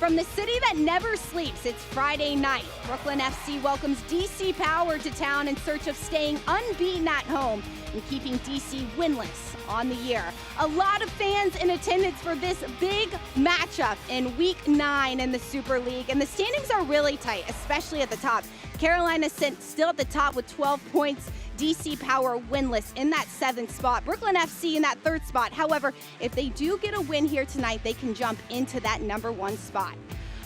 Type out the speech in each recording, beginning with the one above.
From the city that never sleeps, it's Friday night. Brooklyn FC welcomes DC Power to town in search of staying unbeaten at home and keeping DC winless on the year. A lot of fans in attendance for this big matchup in Week 9 in the Super League, and the standings are really tight, especially at the top. Carolina still at the top with 12 points. DC Power winless in that 7th spot. Brooklyn FC in that 3rd spot. However, if they do get a win here tonight, they can jump into that number 1 spot.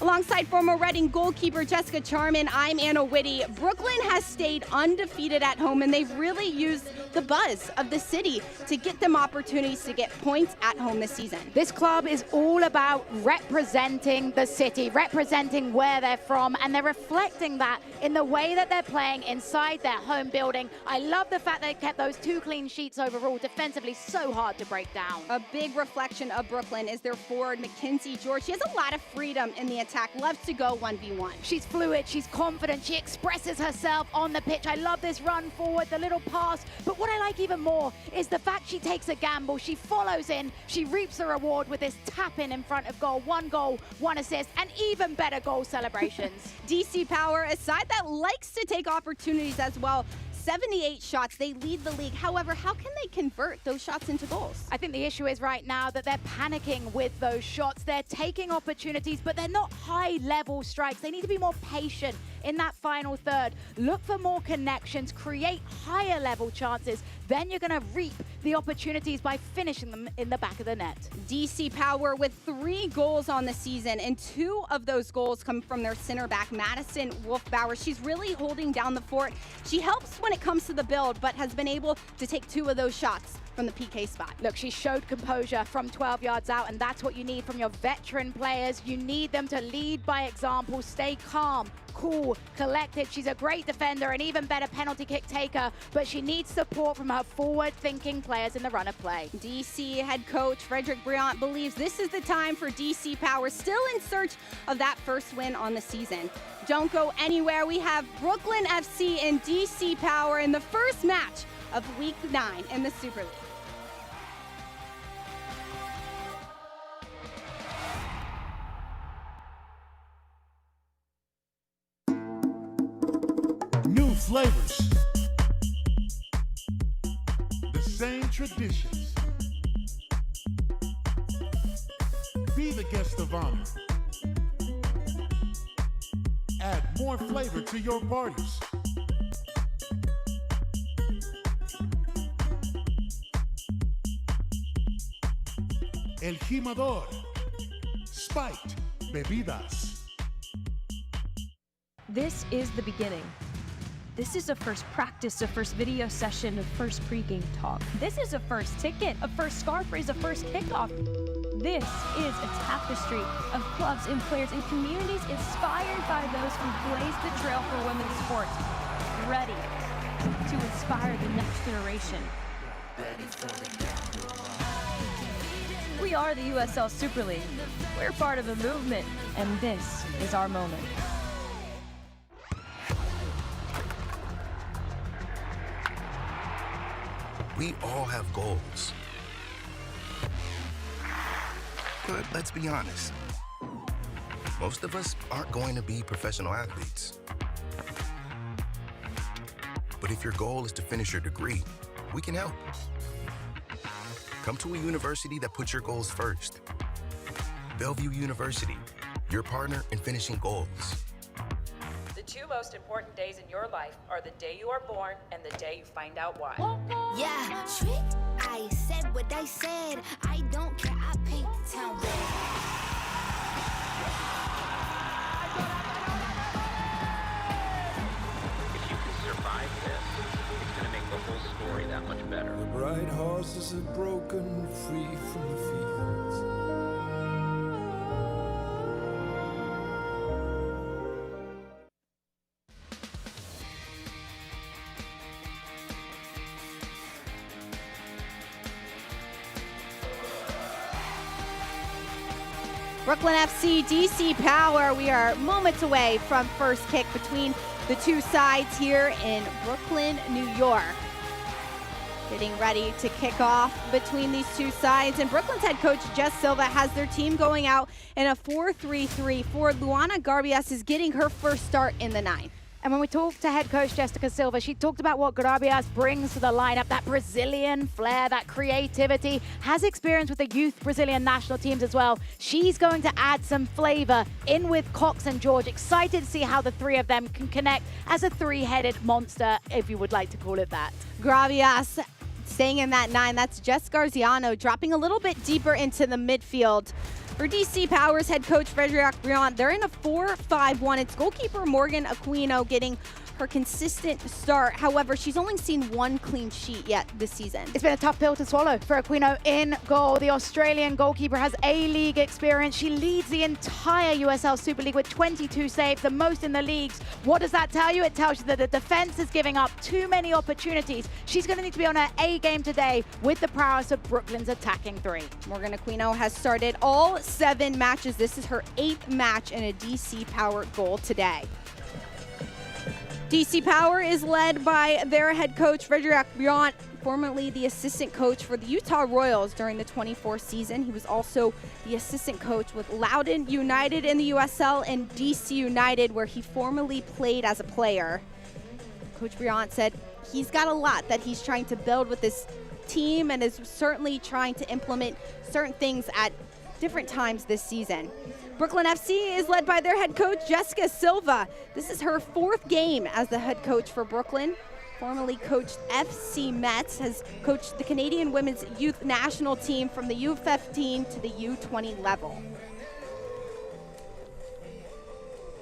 Alongside former Reading goalkeeper Jessica Charman, I'm Anna Whitty. Brooklyn has stayed undefeated at home, and they've really used the buzz of the city to get them opportunities to get points at home this season. This club is all about representing the city, representing where they're from, and they're reflecting that in the way that they're playing inside their home building. I love the fact they kept those 2 clean sheets overall, defensively so hard to break down. A big reflection of Brooklyn is their forward, Mackenzie George. She has a lot of freedom in the attack, loves to go 1v1. She's fluid, she's confident, she expresses herself on the pitch. I love this run forward, the little pass, but what I like even more is the fact she takes a gamble, she follows in, she reaps the reward with this tap in front of goal, 1 goal, 1 assist, and even better goal celebrations. DC Power, a side that likes to take opportunities as well. 78 shots, they lead the league. However, how can they convert those shots into goals? I think the issue is right now that they're panicking with those shots. They're taking opportunities, but they're not high-level strikes. They need to be more patient in that final third. Look for more connections, create higher-level chances. Then you're going to reap the opportunities by finishing them in the back of the net. DC Power with 3 goals on the season, and 2 of those goals come from their center back, Madison Wolfbauer. She's really holding down the fort. She helps when it comes to the build, but has been able to take 2 of those shots from the PK spot. Look, she showed composure from 12 yards out, and that's what you need from your veteran players. You need them to lead by example, stay calm, cool, collected. She's a great defender, an even better penalty kick taker, but she needs support from her forward-thinking players in the run of play. DC head coach Frederick Briant believes this is the time for DC Power, still in search of that first win on the season. Don't go anywhere. We have Brooklyn FC and DC Power in the first match of Week 9 in the Super League. New flavors, the same traditions. Be the guest of honor. Add more flavor to your parties. El Jimador, spiked bebidas. This is the beginning. This is a first practice, a first video session, a first pregame talk. This is a first ticket, a first scarf raise, a first kickoff. This is a tapestry of clubs and players and communities inspired by those who blazed the trail for women's sports, ready to inspire the next generation. We are the USL Super League. We're part of a movement, and this is our moment. We all have goals. But let's be honest, most of us aren't going to be professional athletes. But if your goal is to finish your degree, we can help. Come to a university that puts your goals first. Bellevue University, your partner in finishing goals. The 2 most important days in your life are the day you are born and the day you find out why. Yeah, trick. I said what I said. I don't care. I paint the town red. If you can survive this, it's going to make the whole story that much better. The bright horses are broken free from the fields. Brooklyn FC, DC Power. We are moments away from first kick between the 2 sides here in Brooklyn, New York. Getting ready to kick off between these two sides. And Brooklyn's head coach, Jess Silva, has their team going out in a 4-3-3. Luana Garbias is getting her first start in the 9th. And when we talked to head coach Jessica Silva, she talked about what Garbias brings to the lineup, that Brazilian flair, that creativity, has experience with the youth Brazilian national teams as well. She's going to add some flavor in with Cox and George. Excited to see how the three of them can connect as a three-headed monster, if you would like to call it that. Garbias staying in that 9, that's Jess Garziano, dropping a little bit deeper into the midfield. For DC Powers head coach Frederic Briand, they're in a 4-5-1. It's goalkeeper Morgan Aquino getting her consistent start. However, she's only seen one clean sheet yet this season. It's been a tough pill to swallow for Aquino in goal. The Australian goalkeeper has A-League experience. She leads the entire USL Super League with 22 saves, the most in the leagues. What does that tell you? It tells you that the defense is giving up too many opportunities. She's going to need to be on her A game today with the prowess of Brooklyn's attacking 3. Morgan Aquino has started all 7 matches. This is her 8th match in a DC Power goal today. DC Power is led by their head coach, Frederic Briand, formerly the assistant coach for the Utah Royals during the 24 season. He was also the assistant coach with Loudoun United in the USL and DC United, where he formerly played as a player. Coach Briand said he's got a lot that he's trying to build with this team and is certainly trying to implement certain things at different times this season. Brooklyn FC is led by their head coach, Jessica Silva. This is her 4th game as the head coach for Brooklyn. Formerly coached FC Mets, has coached the Canadian women's youth national team from the U15 to the U20 level.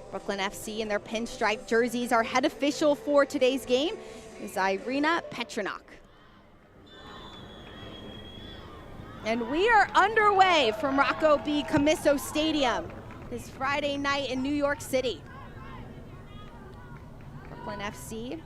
Brooklyn FC in their pinstripe jerseys. Our head official for today's game is Irina Petranok. And we are underway from Rocco B. Camiso Stadium this Friday night in New York City. Brooklyn FC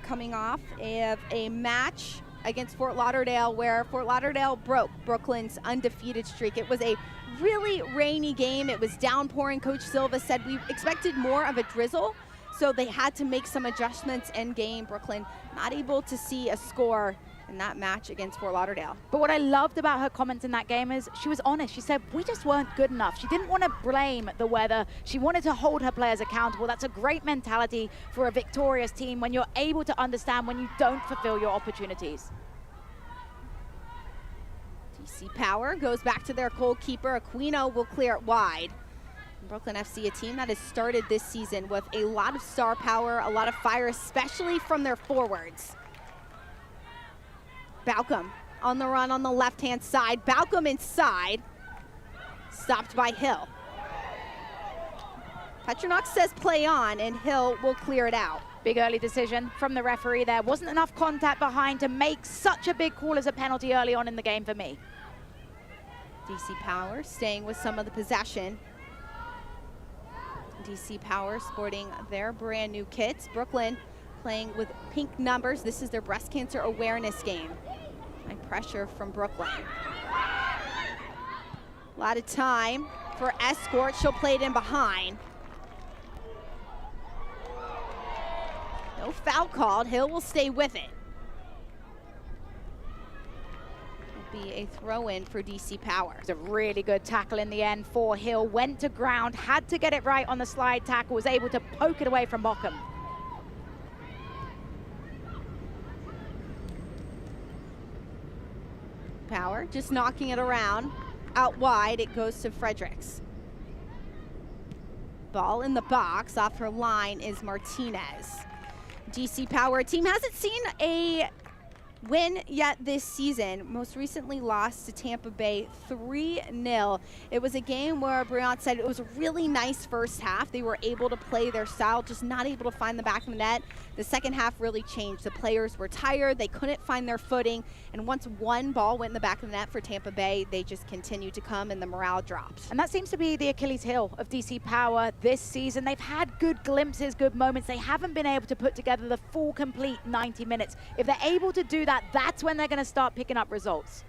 coming off of a match against Fort Lauderdale where Fort Lauderdale broke Brooklyn's undefeated streak. It was a really rainy game. It was downpouring. Coach Silva said we expected more of a drizzle, so they had to make some adjustments in game. Brooklyn not able to see a score in that match against Fort Lauderdale. But what I loved about her comments in that game is she was honest. She said, we just weren't good enough. She didn't want to blame the weather. She wanted to hold her players accountable. That's a great mentality for a victorious team when you're able to understand when you don't fulfill your opportunities. DC Power goes back to their goalkeeper. Aquino will clear it wide. Brooklyn FC, a team that has started this season with a lot of star power, a lot of fire, especially from their forwards. Balcom on the run on the left-hand side. Balcom inside. Stopped by Hill. Petranok says play on, and Hill will clear it out. Big early decision from the referee there. Wasn't enough contact behind to make such a big call as a penalty early on in the game for me. DC Power staying with some of the possession. DC Power sporting their brand new kits. Brooklyn playing with pink numbers. This is their breast cancer awareness game. High pressure from Brooklyn. A lot of time for Escort. She'll play it in behind. No foul called. Hill will stay with it. It'll be a throw-in for DC Power. It's a really good tackle in the end for Hill. Went to ground, had to get it right on the slide tackle, was able to poke it away from Bockham. Power just knocking it around. Out wide, it goes to Fredericks. Ball in the box. Off her line is Martinez. DC Power team hasn't seen a win yet this season. Most recently lost to Tampa Bay 3-0. It was a game where Briand said it was a really nice first half. They were able to play their style, just not able to find the back of the net. The second half really changed. The players were tired. They couldn't find their footing. And once one ball went in the back of the net for Tampa Bay, they just continued to come and the morale dropped. And that seems to be the Achilles heel of DC Power this season. They've had good glimpses, good moments. They haven't been able to put together the full, complete 90 minutes. If they're able to do that, that's when they're going to start picking up results.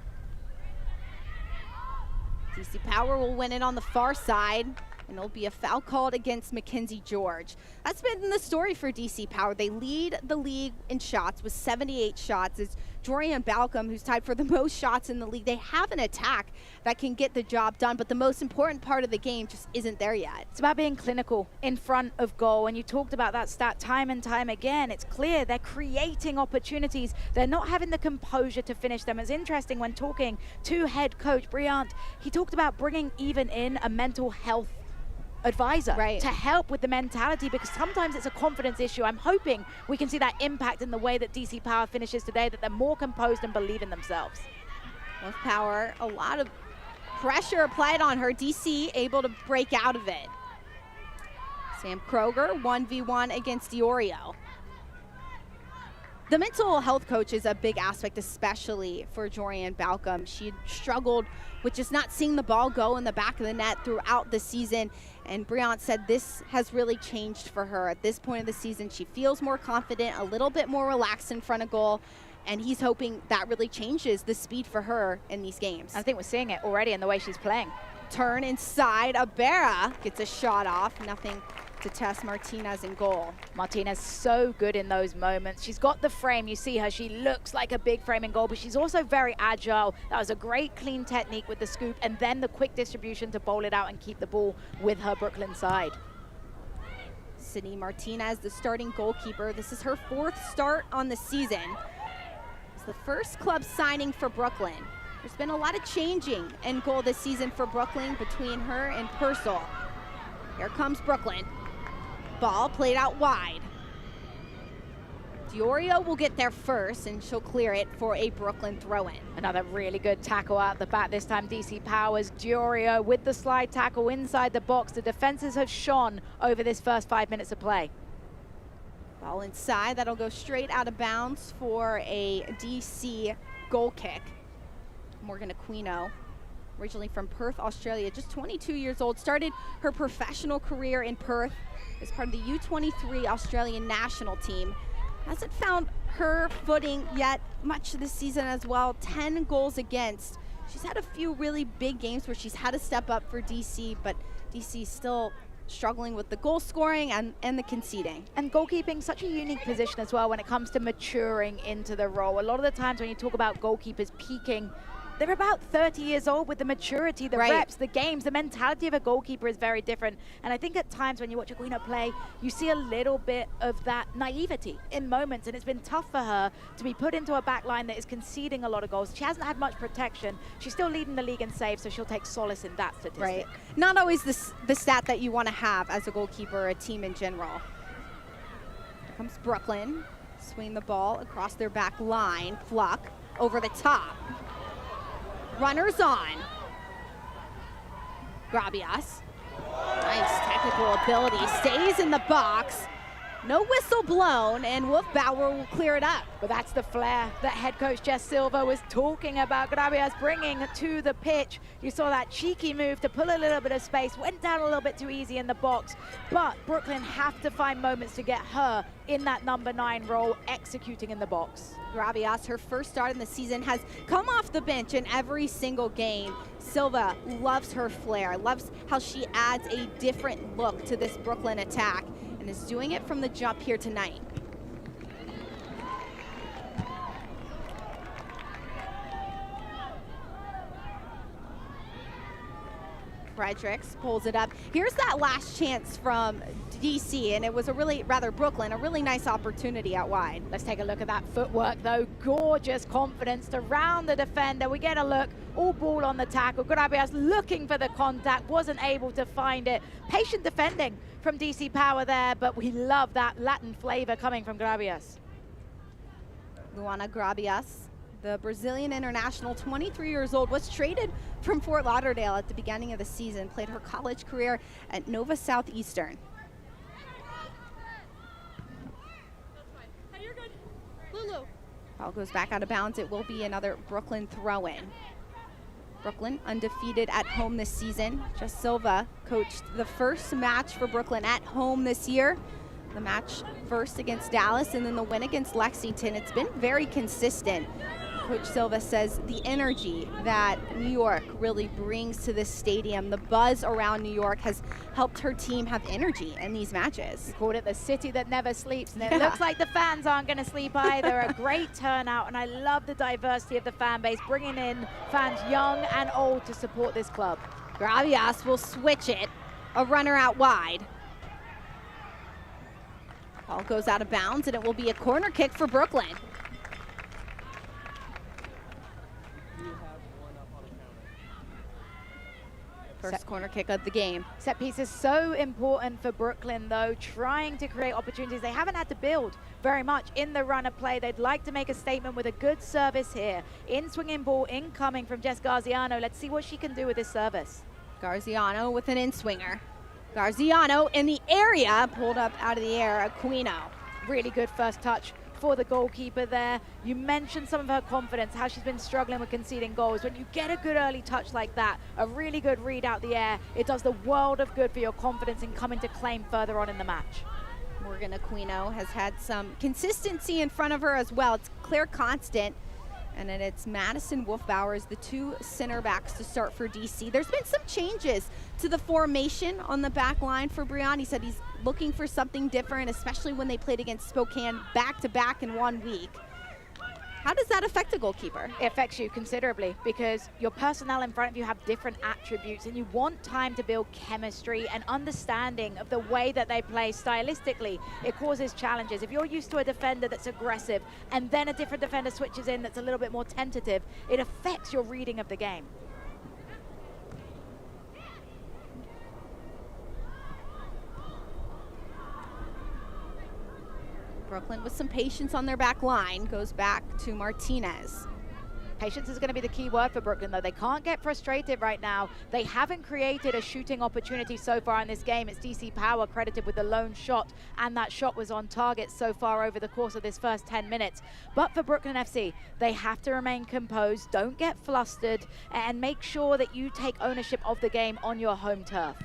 DC Power will win it on the far side. and it'll be a foul called against Mackenzie George. That's been the story for DC Power. They lead the league in shots with 78 shots. It's Jorian Balcom who's tied for the most shots in the league. They have an attack that can get the job done, but the most important part of the game just isn't there yet. It's about being clinical in front of goal, and you talked about that stat time and time again. It's clear they're creating opportunities. They're not having the composure to finish them. It's interesting when talking to head coach Briant, he talked about bringing even in a mental health advisor to help with the mentality, because sometimes it's a confidence issue. I'm hoping we can see that impact in the way that DC Power finishes today, that they're more composed and believe in themselves. With Power, a lot of pressure applied on her. DC able to break out of it. Sam Kroger 1v1 against Diorio. The mental health coach is a big aspect, especially for Jorian Balcom. She struggled with just not seeing the ball go in the back of the net throughout the season. And Briant said this has really changed for her. At this point of the season, she feels more confident, a little bit more relaxed in front of goal. And he's hoping that really changes the speed for her in these games. I think we're seeing it already in the way she's playing. Turn inside, Abera gets a shot off, nothing to test Martinez in goal. Martinez so good in those moments. She's got the frame, you see her, she looks like a big frame in goal, but she's also very agile. That was a great clean technique with the scoop, and then the quick distribution to bowl it out and keep the ball with her Brooklyn side. Sydney Martinez, the starting goalkeeper. This is her 4th start on the season. It's the first club signing for Brooklyn. There's been a lot of changing in goal this season for Brooklyn between her and Purcell. Here comes Brooklyn. Ball played out wide. Diorio will get there first, and she'll clear it for a Brooklyn throw-in. Another really good tackle out the back, this time DC Powers. Diorio with the slide tackle inside the box. The defenses have shone over this first 5 minutes of play. Ball inside, that'll go straight out of bounds for a DC goal kick. Morgan Aquino, originally from Perth, Australia, just 22 years old, started her professional career in Perth as part of the U23 Australian national team. Hasn't found her footing yet much this season as well. 10 goals against. She's had a few really big games where she's had to step up for DC, but DC still struggling with the goal scoring and the conceding. And goalkeeping, such a unique position as well when it comes to maturing into the role. A lot of the times when you talk about goalkeepers peaking, they're about 30 years old with the maturity, the reps, the games, the mentality of a goalkeeper is very different. And I think at times when you watch Aquino play, you see a little bit of that naivety in moments, and it's been tough for her to be put into a back line that is conceding a lot of goals. She hasn't had much protection. She's still leading the league in saves, so she'll take solace in that statistic. Right. Not always the stat that you want to have as a goalkeeper or a team in general. Here comes Brooklyn. Swing the ball across their back line. Fluck over the top. Runners on. Grabias. Nice technical ability. Stays in the box. No whistle blown, and Wolfbauer will clear it up. But that's the flair that head coach Jess Silva was talking about. Grabias bringing to the pitch. You saw that cheeky move to pull a little bit of space. Went down a little bit too easy in the box. But Brooklyn have to find moments to get her in that number 9 role, executing in the box. Grabias, her first start in the season, has come off the bench in every single game. Silva loves her flair, loves how she adds a different look to this Brooklyn attack, and is doing it from the jump here tonight. Fredericks pulls it up. Here's that last chance from DC, and it was Brooklyn, a really nice opportunity out wide. Let's take a look at that footwork though. Gorgeous confidence to round the defender. We get a look, all ball on the tackle. Grabias looking for the contact, wasn't able to find it. Patient defending from DC Power there, but we love that Latin flavor coming from Grabias. Luana Grabias, the Brazilian international, 23 years old, was traded from Fort Lauderdale at the beginning of the season, played her college career at Nova Southeastern. Ball goes back out of bounds. It will be another Brooklyn throw-in. Brooklyn undefeated at home this season. Jess Silva coached the first match for Brooklyn at home this year. The match first against Dallas and then the win against Lexington. It's been very consistent. Coach Silva says the energy that New York really brings to this stadium, the buzz around New York has helped her team have energy in these matches. You called it the city that never sleeps, and it looks like the fans aren't going to sleep either. A great turnout, and I love the diversity of the fan base, bringing in fans young and old to support this club. Gravias will switch it, a runner out wide. Ball goes out of bounds, and it will be a corner kick for Brooklyn. First corner kick of the game. Set piece is so important for Brooklyn, though, trying to create opportunities. They haven't had to build very much in the run of play. They'd like to make a statement with a good service here. In swinging ball, incoming from Jess Garziano. Let's see what she can do with this service. Garziano with an in-swinger. Garziano in the area, pulled up out of the air, Aquino. Really good first touch for the goalkeeper there. You mentioned some of her confidence, how she's been struggling with conceding goals. When you get a good early touch like that, a really good read out the air, it does the world of good for your confidence in coming to claim further on in the match. Morgan Aquino has had some consistency in front of her as well. It's Claire Constant, and then it's Madison Wolfbauer, the two center backs to start for DC. There's been some changes to the formation on the back line for Brian. He said he's looking for something different, especially when they played against Spokane back-to-back in 1 week. How does that affect a goalkeeper? It affects you considerably because your personnel in front of you have different attributes, and you want time to build chemistry and understanding of the way that they play stylistically. It causes challenges. If you're used to a defender that's aggressive and then a different defender switches in that's a little bit more tentative, it affects your reading of the game. Brooklyn with some patience on their back line, goes back to Martinez. Patience is going to be the key word for Brooklyn, though. They can't get frustrated right now. They haven't created a shooting opportunity so far in this game. It's DC Power credited with the lone shot, and that shot was on target so far over the course of this first 10 minutes. But for Brooklyn FC, they have to remain composed, don't get flustered, and make sure that you take ownership of the game on your home turf.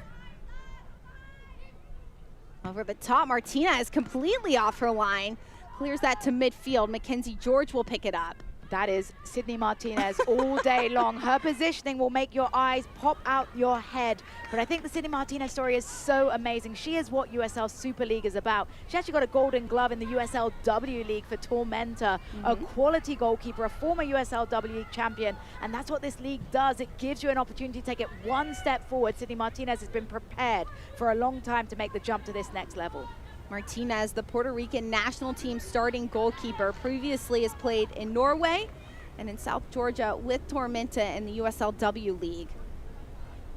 Over the top, Martinez completely off her line. Clears that to midfield. Mackenzie George will pick it up. That is Sydney Martinez all day long. Her positioning will make your eyes pop out your head. But I think the Sydney Martinez story is so amazing. She is what USL Super League is about. She actually got a golden glove in the USL W League for Tormenta, a quality goalkeeper, a former USL W League champion. And that's what this league does. It gives you an opportunity to take it one step forward. Sydney Martinez has been prepared for a long time to make the jump to this next level. Martinez, the Puerto Rican national team starting goalkeeper, previously has played in Norway and in South Georgia with Tormenta in the USL W League.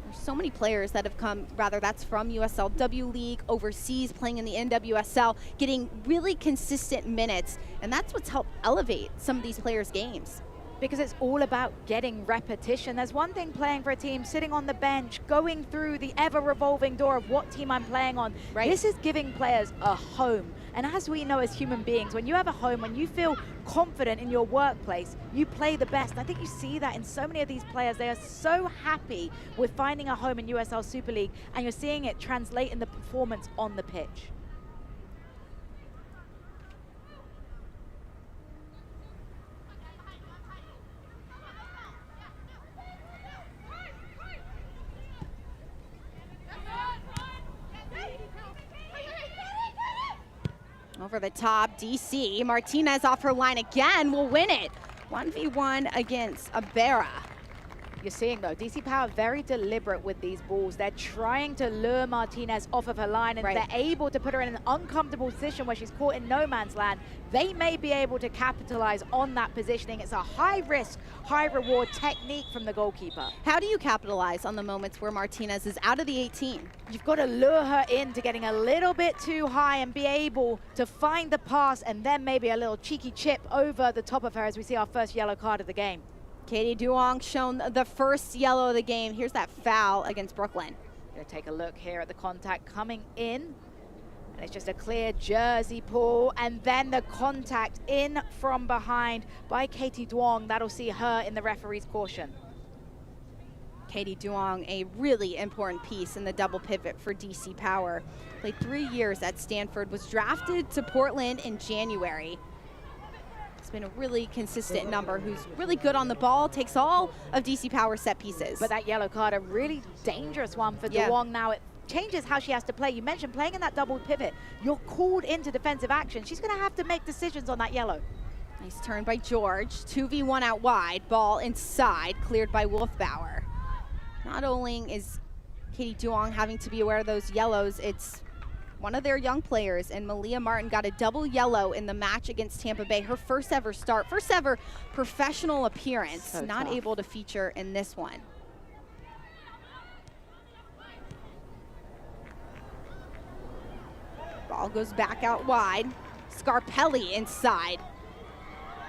There's so many players that have come, that's from USL W League, overseas, playing in the NWSL, getting really consistent minutes, and that's what's helped elevate some of these players' games. Because it's all about getting repetition. There's one thing playing for a team, sitting on the bench, going through the ever-revolving door of what team I'm playing on. Right. This is giving players a home. And as we know as human beings, when you have a home, when you feel confident in your workplace, you play the best. I think you see that in so many of these players. They are so happy with finding a home in USL Super League, and you're seeing it translate in the performance on the pitch. Over the top, DC. Martinez off her line again, will win it. 1v1 against Abera. You're seeing, though, DC Power very deliberate with these balls. They're trying to lure Martinez off of her line, and they're able to put her in an uncomfortable position where she's caught in no man's land. They may be able to capitalize on that positioning. It's a high-risk, high-reward technique from the goalkeeper. How do you capitalize on the moments where Martinez is out of the 18? You've got to lure her into getting a little bit too high and be able to find the pass, and then maybe a little cheeky chip over the top of her as we see our first yellow card of the game. Katie Duong shown the first yellow of the game. Here's that foul against Brooklyn. Gonna take a look here at the contact coming in. And it's just a clear jersey pull, and then the contact in from behind by Katie Duong. That'll see her in the referee's caution. Katie Duong, a really important piece in the double pivot for DC Power. Played 3 years at Stanford, was drafted to Portland in January. It's been a really consistent number who's really good on the ball, takes all of DC Power's set pieces. But that yellow card, a really dangerous one for Duong now. It changes how she has to play. You mentioned playing in that double pivot. You're called into defensive action. She's going to have to make decisions on that yellow. Nice turn by George. 2v1 out wide. Ball inside, cleared by Wolfbauer. Not only is Katie Duong having to be aware of those yellows, it's one of their young players, and Malia Martin got a double yellow in the match against Tampa Bay. Her first ever start, first ever professional appearance. So not tough. able to feature in this one. Ball goes back out wide. Scarpelli inside.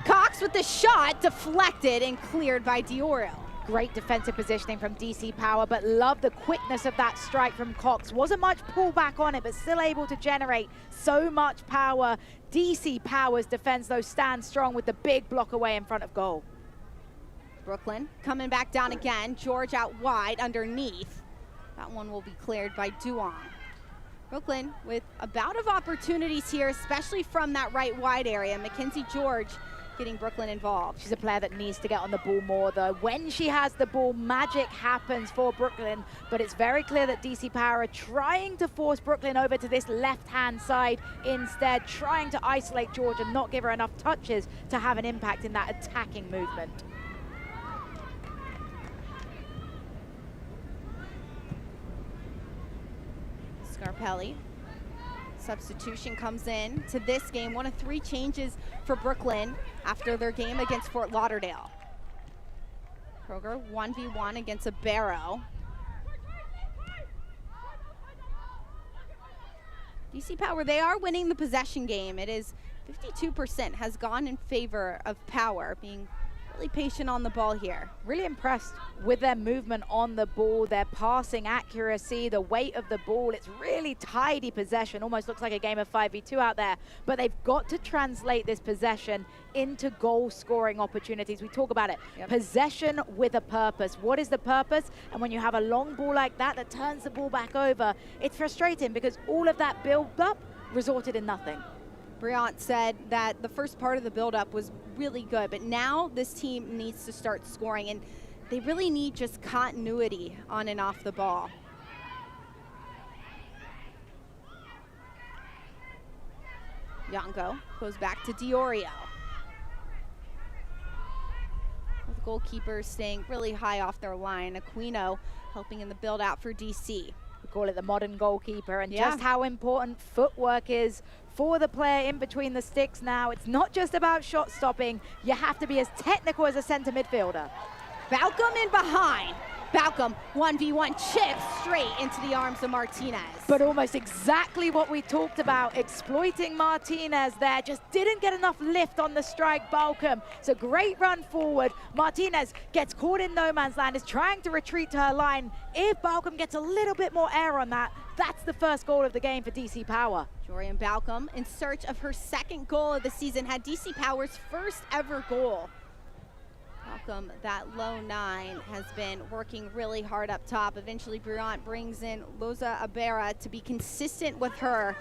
Cox with the shot, deflected and cleared by Diorio. Great defensive positioning from DC Power, but love the quickness of that strike from Cox. Wasn't much pullback on it, but still able to generate so much power. DC Power's defense, though, stands strong with the big block away in front of goal. Brooklyn coming back down again. George out wide underneath. That one will be cleared by Duong. Brooklyn with a bout of opportunities here, especially from that right wide area. Mackenzie George getting Brooklyn involved. She's a player that needs to get on the ball more, though. When she has the ball, magic happens for Brooklyn, but it's very clear that DC Power are trying to force Brooklyn over to this left-hand side instead, trying to isolate George and not give her enough touches to have an impact in that attacking movement. Scarpelli. Substitution comes in to this game. One of 3 changes for Brooklyn after their game against Fort Lauderdale. Kroger 1v1 against a Barrow. DC Power, they are winning the possession game. It is 52% has gone in favor of Power, being really patient on the ball here. Really impressed with their movement on the ball, their passing accuracy, the weight of the ball. It's really tidy possession, almost looks like a game of 5v2 out there. But they've got to translate this possession into goal scoring opportunities. We talk about it. Yep. Possession with a purpose. What is the purpose? And when you have a long ball like that that turns the ball back over, it's frustrating because all of that build up resulted in nothing. Briant said that the first part of the build-up was really good, but now this team needs to start scoring, and they really need just continuity on and off the ball. Yango goes back to Diorio. Both goalkeepers staying really high off their line. Aquino helping in the build-out for DC. We call it the modern goalkeeper, and just how important footwork is for the player in between the sticks now. It's not just about shot stopping. You have to be as technical as a center midfielder. Balcom in behind. Balcom 1v1 chips straight into the arms of Martinez. But almost exactly what we talked about, exploiting Martinez there. Just didn't get enough lift on the strike, Balcom. It's a great run forward. Martinez gets caught in no man's land, is trying to retreat to her line. If Balcom gets a little bit more air on that, that's the first goal of the game for DC Power. Jorian Balcom, in search of her second goal of the season, had DC Power's first ever goal. Balcom, that low 9, has been working really hard up top. Eventually, Briant brings in Loza Abera to be consistent with her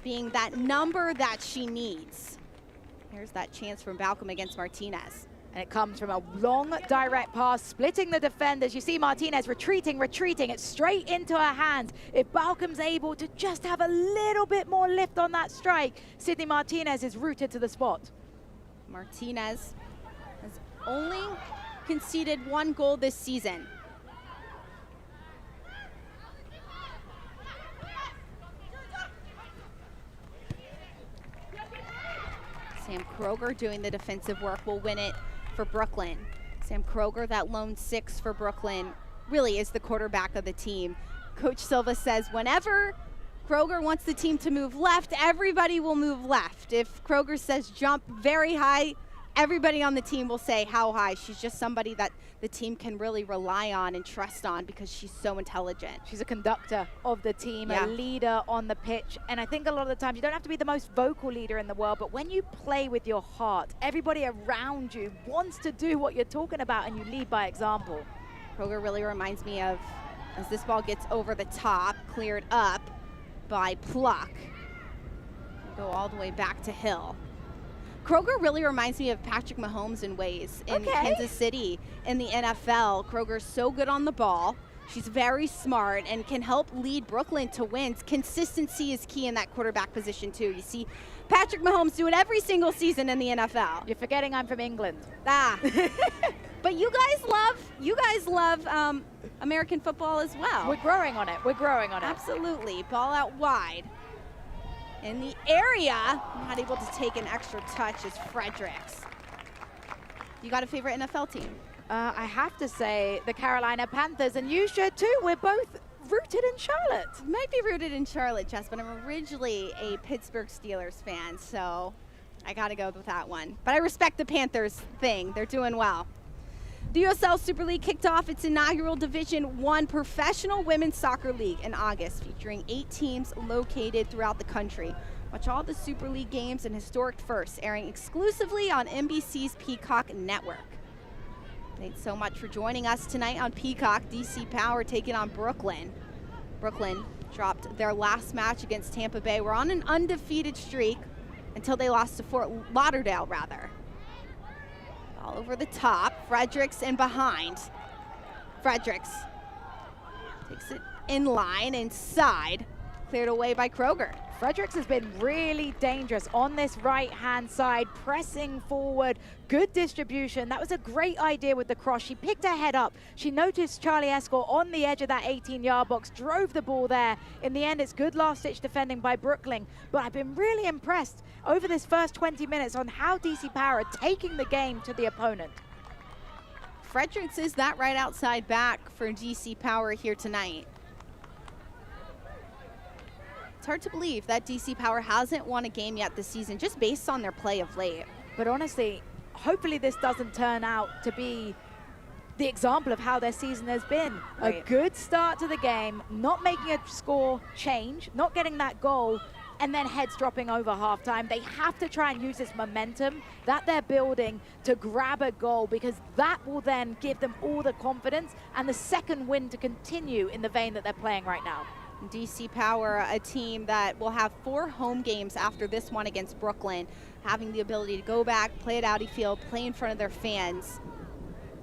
being that number that she needs. Here's that chance from Balcom against Martinez. And it comes from a long, direct pass, splitting the defenders. You see Martinez retreating. It's straight into her hands. If Balcom's able to just have a little bit more lift on that strike, Sydney Martinez is rooted to the spot. Martinez has only conceded 1 goal this season. Sam Kroger doing the defensive work will win it for Brooklyn. Sam Kroger, that lone 6 for Brooklyn, really is the quarterback of the team. Coach Silva says whenever Kroger wants the team to move left, everybody will move left. If Kroger says jump very high, everybody on the team will say how high. She's just somebody that the team can really rely on and trust on because she's so intelligent. She's a conductor of the team, a leader on the pitch. And I think a lot of the times you don't have to be the most vocal leader in the world, but when you play with your heart, everybody around you wants to do what you're talking about and you lead by example. Kroger really reminds me of, as this ball gets over the top, cleared up by Pluck. Go all the way back to Hill. Kroger really reminds me of Patrick Mahomes in ways in Kansas City in the NFL. Kroger's so good on the ball. She's very smart and can help lead Brooklyn to wins. Consistency is key in that quarterback position too. You see Patrick Mahomes do it every single season in the NFL. You're forgetting I'm from England. Ah. But you guys love American football as well. We're growing on it. We're growing on it. Absolutely. Ball out wide. In the area, not able to take an extra touch is Fredericks. You got a favorite NFL team? I have to say the Carolina Panthers, and you should too. We're both rooted in Charlotte. Might be rooted in Charlotte, Jess, but I'm originally a Pittsburgh Steelers fan, so I got to go with that one. But I respect the Panthers thing. They're doing well. The USL Super League kicked off its inaugural Division I professional women's soccer league in August, featuring 8 teams located throughout the country. Watch all the Super League games and historic firsts, airing exclusively on NBC's Peacock network. Thanks so much for joining us tonight on Peacock. DC Power taking on Brooklyn. Brooklyn dropped their last match against Tampa Bay. We're on an undefeated streak until they lost to Fort Lauderdale, rather. All over the top, Fredericks in behind. Fredericks takes it in line, inside, cleared away by Kroger. Fredericks has been really dangerous on this right-hand side, pressing forward, good distribution. That was a great idea with the cross. She picked her head up. She noticed Charlie Escort on the edge of that 18-yard box, drove the ball there. In the end, it's good last-ditch defending by Brooklyn. But I've been really impressed over this first 20 minutes on how DC Power are taking the game to the opponent. Fredericks is that right outside back for DC Power here tonight. It's hard to believe that DC Power hasn't won a game yet this season, just based on their play of late. But honestly, hopefully this doesn't turn out to be the example of how their season has been. Right. A good start to the game, not making a score change, not getting that goal, and then heads dropping over halftime. They have to try and use this momentum that they're building to grab a goal, because that will then give them all the confidence and the second win to continue in the vein that they're playing right now. DC Power, a team that will have 4 home games after this one against Brooklyn, having the ability to go back, play at Audi Field, play in front of their fans.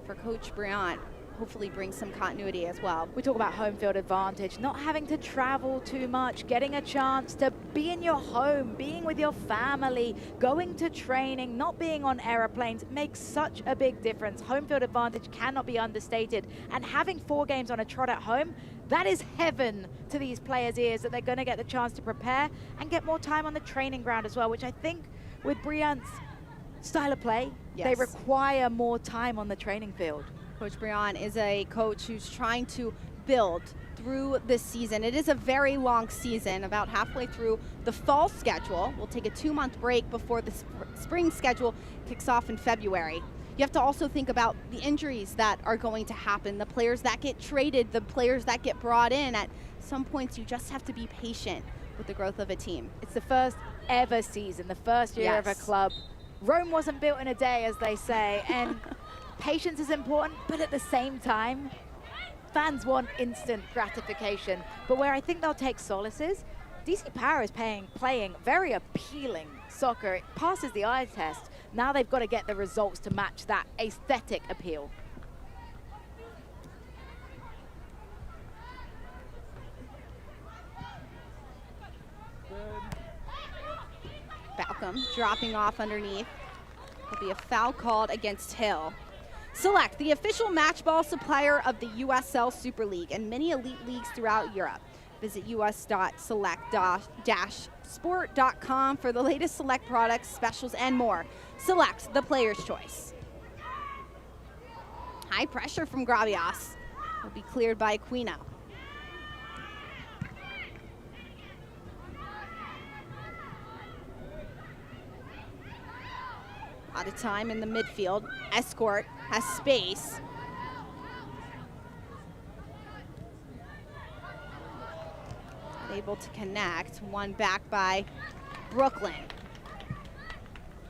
For Coach Briant, hopefully bring some continuity as well. We talk about home field advantage, not having to travel too much, getting a chance to be in your home, being with your family, going to training, not being on airplanes makes such a big difference. Home field advantage cannot be understated. And having 4 games on a trot at home, that is heaven to these players' ears, that they're going to get the chance to prepare and get more time on the training ground as well, which I think with Briant's style of play, they require more time on the training field. Coach Briant is a coach who's trying to build through this season. It is a very long season, about halfway through the fall schedule. We'll take a 2-month break before the spring schedule kicks off in February. You have to also think about the injuries that are going to happen, the players that get traded, the players that get brought in. At some points, you just have to be patient with the growth of a team. It's the first ever season, the first year of a club. Rome wasn't built in a day, as they say, and patience is important, but at the same time, fans want instant gratification. But where I think they'll take solace is, DC Power is playing very appealing soccer. It passes the eye test. Now they've got to get the results to match that aesthetic appeal. Balcom dropping off underneath. There'll be a foul called against Hill. Select, the official match ball supplier of the USL Super League and many elite leagues throughout Europe. Visit us.select-sport.com for the latest Select products, specials, and more. Select, the player's choice. High pressure from Gravias. Will be cleared by Aquino. A lot of time in the midfield. Escort has space. Able to connect. One back by Brooklyn.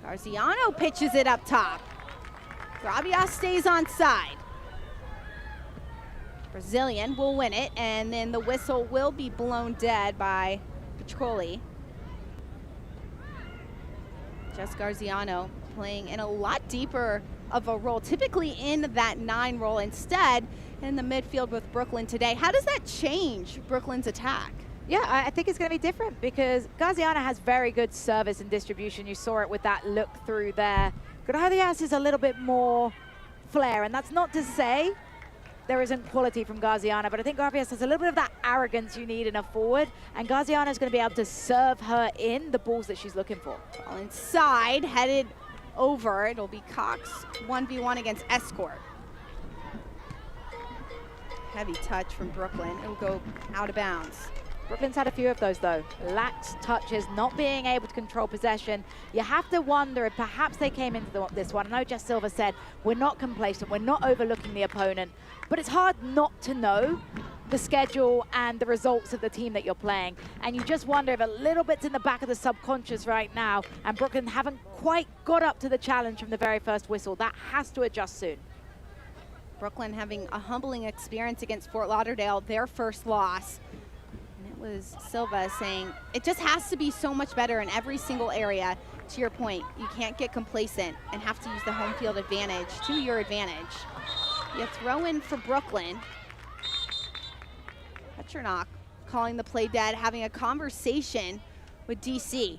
Garziano pitches it up top. Gravias stays on side. Brazilian will win it, and then the whistle will be blown dead by Petroli. Jess Garziano playing in a lot deeper of a role, typically in that 9 role, instead in the midfield with Brooklyn today. How does that change Brooklyn's attack? Yeah, I think it's going to be different because Garziano has very good service and distribution. You saw it with that look through there. Gravias is a little bit more flair, and that's not to say there isn't quality from Garziano, but I think Gravias has a little bit of that arrogance you need in a forward, and Garziano is going to be able to serve her in the balls that she's looking for. Well, inside, headed over, it'll be Cox 1v1 against Escort. Heavy touch from Brooklyn. It'll go out of bounds. Brooklyn's had a few of those, though. Lax touches, not being able to control possession. You have to wonder if perhaps they came into this one. I know Jess Silva said, we're not complacent, we're not overlooking the opponent, but it's hard not to know the schedule and the results of the team that you're playing. And you just wonder if a little bit's in the back of the subconscious right now, and Brooklyn haven't quite got up to the challenge from the very first whistle. That has to adjust soon. Brooklyn having a humbling experience against Fort Lauderdale, their first loss. Was Silva saying it just has to be so much better in every single area. To your point, you can't get complacent and have to use the home field advantage to your advantage. You throw in for Brooklyn. Petronach calling the play dead, having a conversation with DC.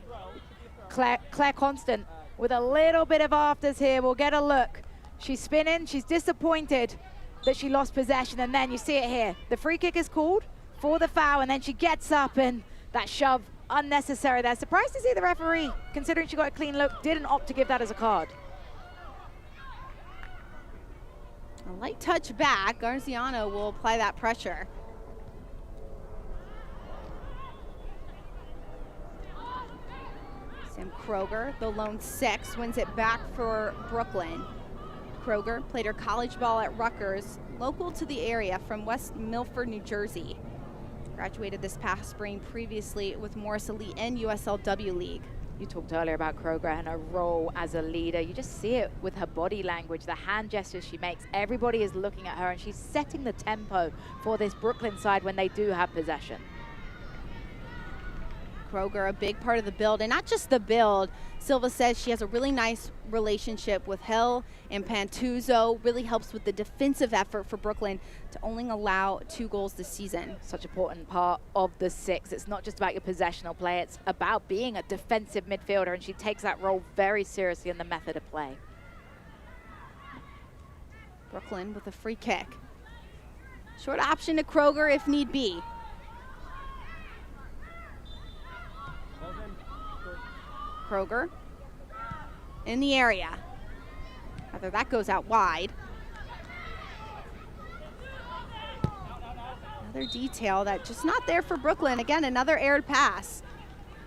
Claire Constant with a little bit of afters here. We'll get a look. She's spinning, she's disappointed that she lost possession, and then you see it here. The free kick is called for the foul, and then she gets up, and that shove unnecessary there. Surprised to see the referee, considering she got a clean look, didn't opt to give that as a card. A light touch back. Garziano will apply that pressure. Sam Kroger, the lone 6, wins it back for Brooklyn. Kroger played her college ball at Rutgers, local to the area from West Milford, New Jersey. Graduated this past spring, previously with Morris Elite and USLW League. You talked earlier about Kroger and her role as a leader. You just see it with her body language, the hand gestures she makes. Everybody is looking at her, and she's setting the tempo for this Brooklyn side when they do have possession. Kroger, a big part of the build, and not just the build. Silva says she has a really nice relationship with Hill and Pantuzzo, really helps with the defensive effort for Brooklyn to only allow 2 goals this season. Such an important part of the 6. It's not just about your possessional play, it's about being a defensive midfielder, and she takes that role very seriously in the method of play. Brooklyn with a free kick. Short option to Kroger if need be. Kroger in the area. Whether that goes out wide. Another detail that just not there for Brooklyn. Again, another aired pass.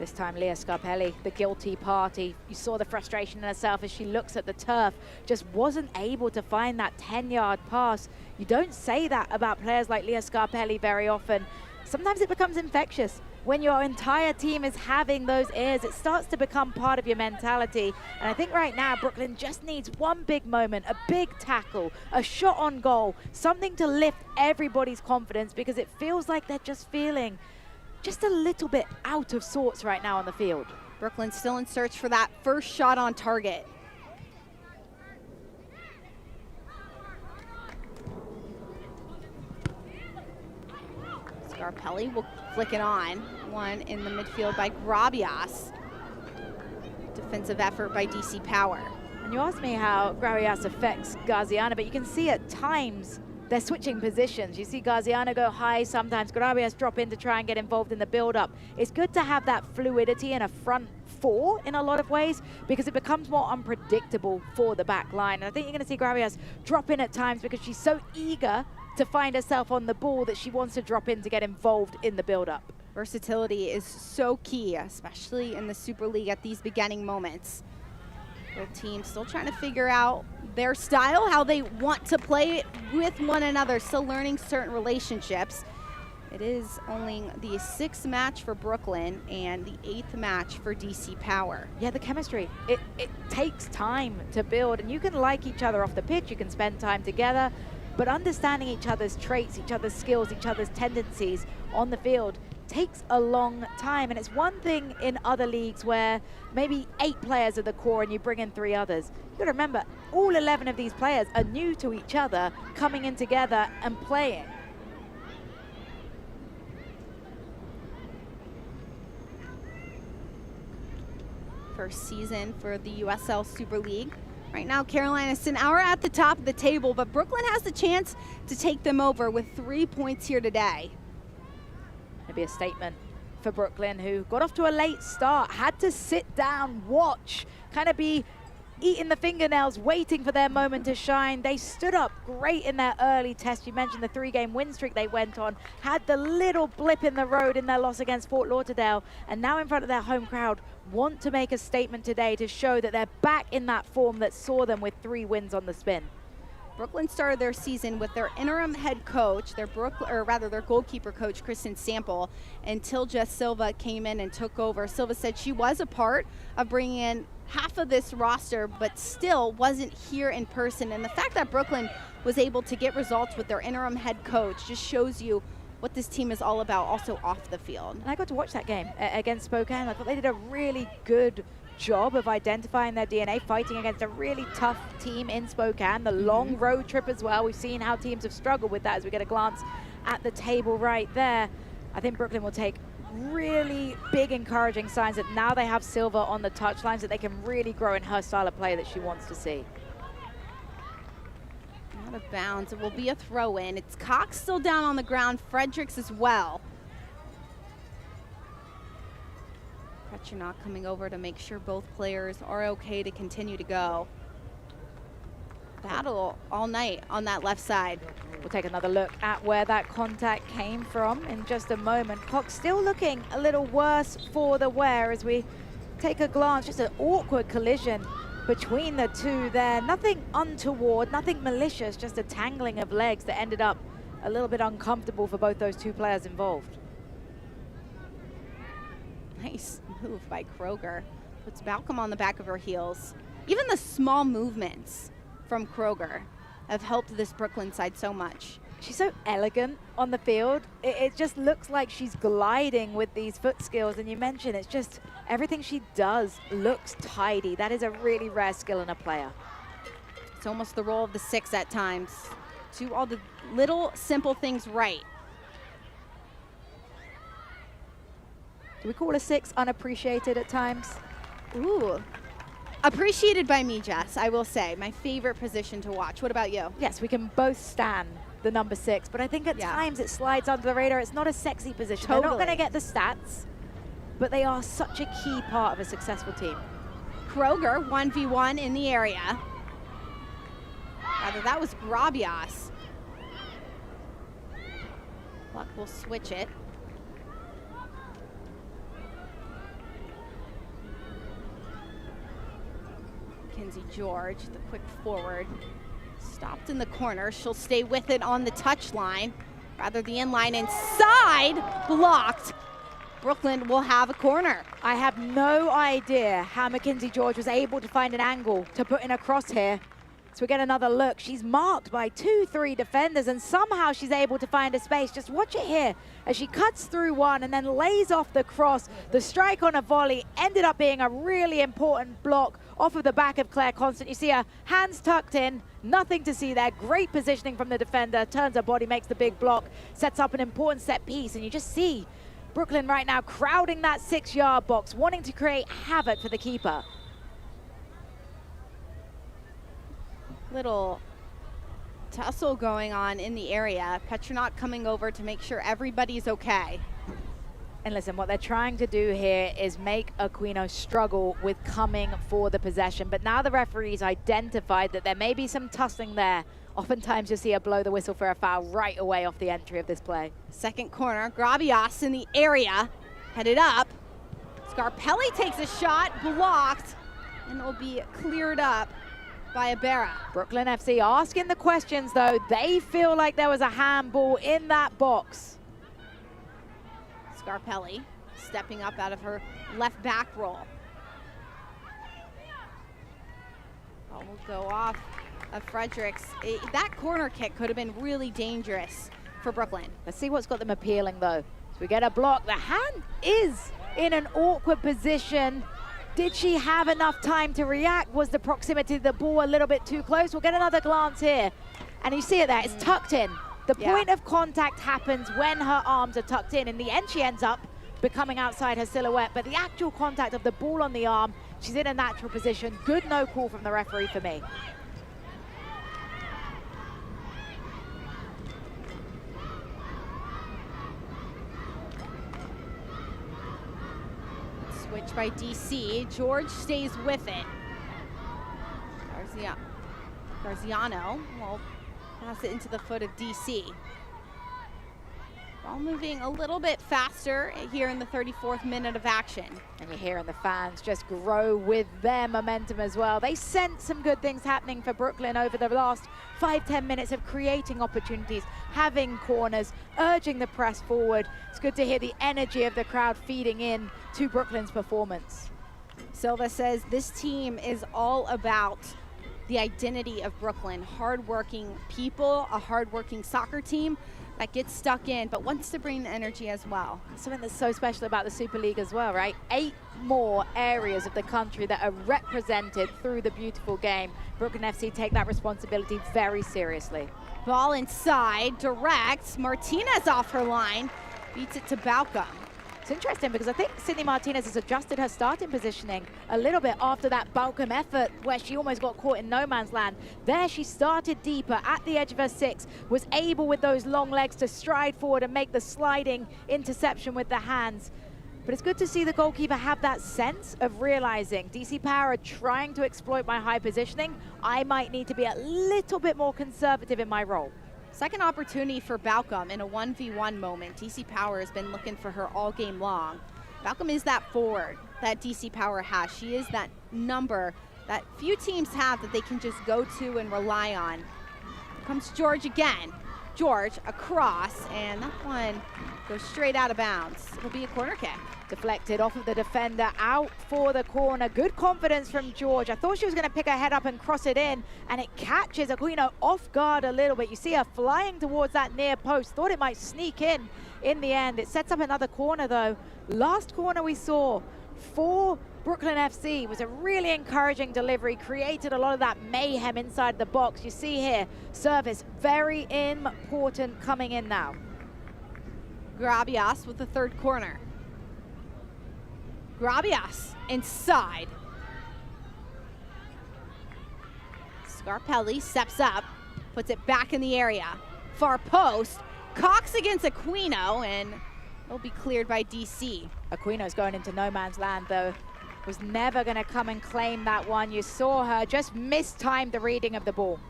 This time Leah Scarpelli, the guilty party. You saw the frustration in herself as she looks at the turf. Just wasn't able to find that 10-yard pass. You don't say that about players like Leah Scarpelli very often. Sometimes it becomes infectious. When your entire team is having those errors, it starts to become part of your mentality. And I think right now, Brooklyn just needs one big moment, a big tackle, a shot on goal, something to lift everybody's confidence, because it feels like they're just feeling just a little bit out of sorts right now on the field. Brooklyn still in search for that first shot on target. Scarpelli will flick it on. One in the midfield by Gravias. Defensive effort by DC Power. And you asked me how Gravias affects Garziano, but you can see at times they're switching positions. You see Garziano go high, sometimes Gravias drop in to try and get involved in the build-up. It's good to have that fluidity in a front 4 in a lot of ways, because it becomes more unpredictable for the back line. And I think you're going to see Gravias drop in at times because she's so eager to find herself on the ball that she wants to drop in to get involved in the build-up. Versatility is so key, especially in the Super League at these beginning moments. Both teams still trying to figure out their style, how they want to play with one another, still learning certain relationships. It is only the 6th match for Brooklyn and the 8th match for DC Power. Yeah, the chemistry, it takes time to build, and you can like each other off the pitch, you can spend time together, but understanding each other's traits, each other's skills, each other's tendencies on the field takes a long time. And it's one thing in other leagues where maybe 8 players are the core and you bring in 3 others. You got to remember, all 11 of these players are new to each other, coming in together and playing. First season for the USL Super League. Right now, Carolina Sin are at the top of the table, but Brooklyn has the chance to take them over with 3 points here today. It'd be a statement for Brooklyn, who got off to a late start, had to sit down, watch, kind of be eating the fingernails, waiting for their moment to shine. They stood up great in their early test. You mentioned the 3-game win streak they went on, had the little blip in the road in their loss against Fort Lauderdale, and now in front of their home crowd, want to make a statement today to show that they're back in that form that saw them with 3 wins on the spin. Brooklyn started their season with their interim head coach, their goalkeeper coach, Kristen Sample, until Jess Silva came in and took over. Silva said she was a part of bringing in half of this roster, but still wasn't here in person. And the fact that Brooklyn was able to get results with their interim head coach just shows you what this team is all about, also off the field. And I got to watch that game against Spokane. I thought they did a really good job of identifying their DNA, fighting against a really tough team in Spokane. The long road trip as well. We've seen how teams have struggled with that as we get a glance at the table right there. I think Brooklyn will take really big encouraging signs that now they have Silva on the touchlines, that they can really grow in her style of play that she wants to see. Out of bounds, it will be a throw in. It's Cox still down on the ground, Fredericks as well. Petronok coming over to make sure both players are okay to continue to go. Battle all night on that left side. We'll take another look at where that contact came from in just a moment. Cox still looking a little worse for the wear as we take a glance. Just an awkward collision between the two there. Nothing untoward, nothing malicious, just a tangling of legs that ended up a little bit uncomfortable for both those 2 players involved. Nice move by Kroger. Puts Balcom on the back of her heels. Even the small movements from Kroger have helped this Brooklyn side so much. She's so elegant on the field. It just looks like she's gliding with these foot skills. And you mentioned it's just everything she does looks tidy. That is a really rare skill in a player. It's almost the role of the 6 at times. Do all the little simple things right. Do we call a 6 unappreciated at times? Ooh. Appreciated by me, Jess, I will say. My favorite position to watch. What about you? Yes, we can both stand the number 6, but I think at times it slides under the radar. It's not a sexy position. Totally. They're not going to get the stats, but they are such a key part of a successful team. Kroger, 1v1 in the area. Rather, that was Grabias. Luck will switch it. Mackenzie George, the quick forward. Stopped in the corner. She'll stay with it on the touchline. Rather, the inline inside, blocked. Brooklyn will have a corner. I have no idea how Mackenzie George was able to find an angle to put in a cross here. So we get another look. She's marked by 2-3 defenders, and somehow she's able to find a space. Just watch it here as she cuts through one and then lays off the cross. The strike on a volley ended up being a really important block off of the back of Claire Constant. You see her hands tucked in, nothing to see there. Great positioning from the defender, turns her body, makes the big block, sets up an important set piece, and you just see Brooklyn right now crowding that 6-yard box, wanting to create havoc for the keeper. Little tussle going on in the area. Petronok coming over to make sure everybody's okay. And listen, what they're trying to do here is make Aquino struggle with coming for the possession. But now the referee's identified that there may be some tussling there. Oftentimes you'll see her blow the whistle for a foul right away off the entry of this play. Second corner, Grabias in the area, headed up. Scarpelli takes a shot, blocked, and it will be cleared up by Ibarra. Brooklyn FC asking the questions though. They feel like there was a handball in that box. Scarpelli stepping up out of her left back roll. Ball will go off of Fredericks. That corner kick could have been really dangerous for Brooklyn. Let's see what's got them appealing though. So We get a block. The hand is in an awkward position. Did she have enough time to react? Was the proximity to the ball a little bit too close? We'll get another glance here. And you see it there, it's tucked in. The point of contact happens when her arms are tucked in. In the end, she ends up becoming outside her silhouette, but the actual contact of the ball on the arm, she's in a natural position. Good no call from the referee for me. Switch by DC. George stays with it. Garziano will pass it into the foot of DC. Ball moving a little bit faster here in the 34th minute of action. And you're hearing the fans just grow with their momentum as well. They sense some good things happening for Brooklyn over the last 5-10 minutes of creating opportunities, having corners, urging the press forward. It's good to hear the energy of the crowd feeding in to Brooklyn's performance. Silva says this team is all about the identity of Brooklyn. Hardworking people, a hardworking soccer team that gets stuck in, but wants to bring the energy as well. Something that's so special about the Super League as well, right? 8 more areas of the country that are represented through the beautiful game. Brooklyn FC take that responsibility very seriously. Ball inside, direct. Martinez off her line, beats it to Balcom. It's interesting because I think Sydney Martinez has adjusted her starting positioning a little bit after that Balcom effort where she almost got caught in no man's land. There she started deeper at the edge of her 6, was able with those long legs to stride forward and make the sliding interception with the hands. But it's good to see the goalkeeper have that sense of realizing DC Power are trying to exploit my high positioning. I might need to be a little bit more conservative in my role. Second opportunity for Balcom in a 1v1 moment. DC Power has been looking for her all game long. Balcom is that forward that DC Power has. She is that number that few teams have that they can just go to and rely on. Here comes George again. George across, and that one goes straight out of bounds. It'll be a corner kick. Deflected off of the defender, out for the corner. Good confidence from George. I thought she was going to pick her head up and cross it in, and it catches Aquino off guard a little bit. You see her flying towards that near post. Thought it might sneak in the end. It sets up another corner, though. Last corner we saw for Brooklyn FC was a really encouraging delivery, created a lot of that mayhem inside the box. You see here, service very important coming in now. Grabias with the third corner. Grabias inside. Scarpelli steps up, puts it back in the area. Far post, Cox against Aquino, and it'll be cleared by DC. Aquino's going into no man's land, though. Was never going to come and claim that one. You saw her just mistimed the reading of the ball.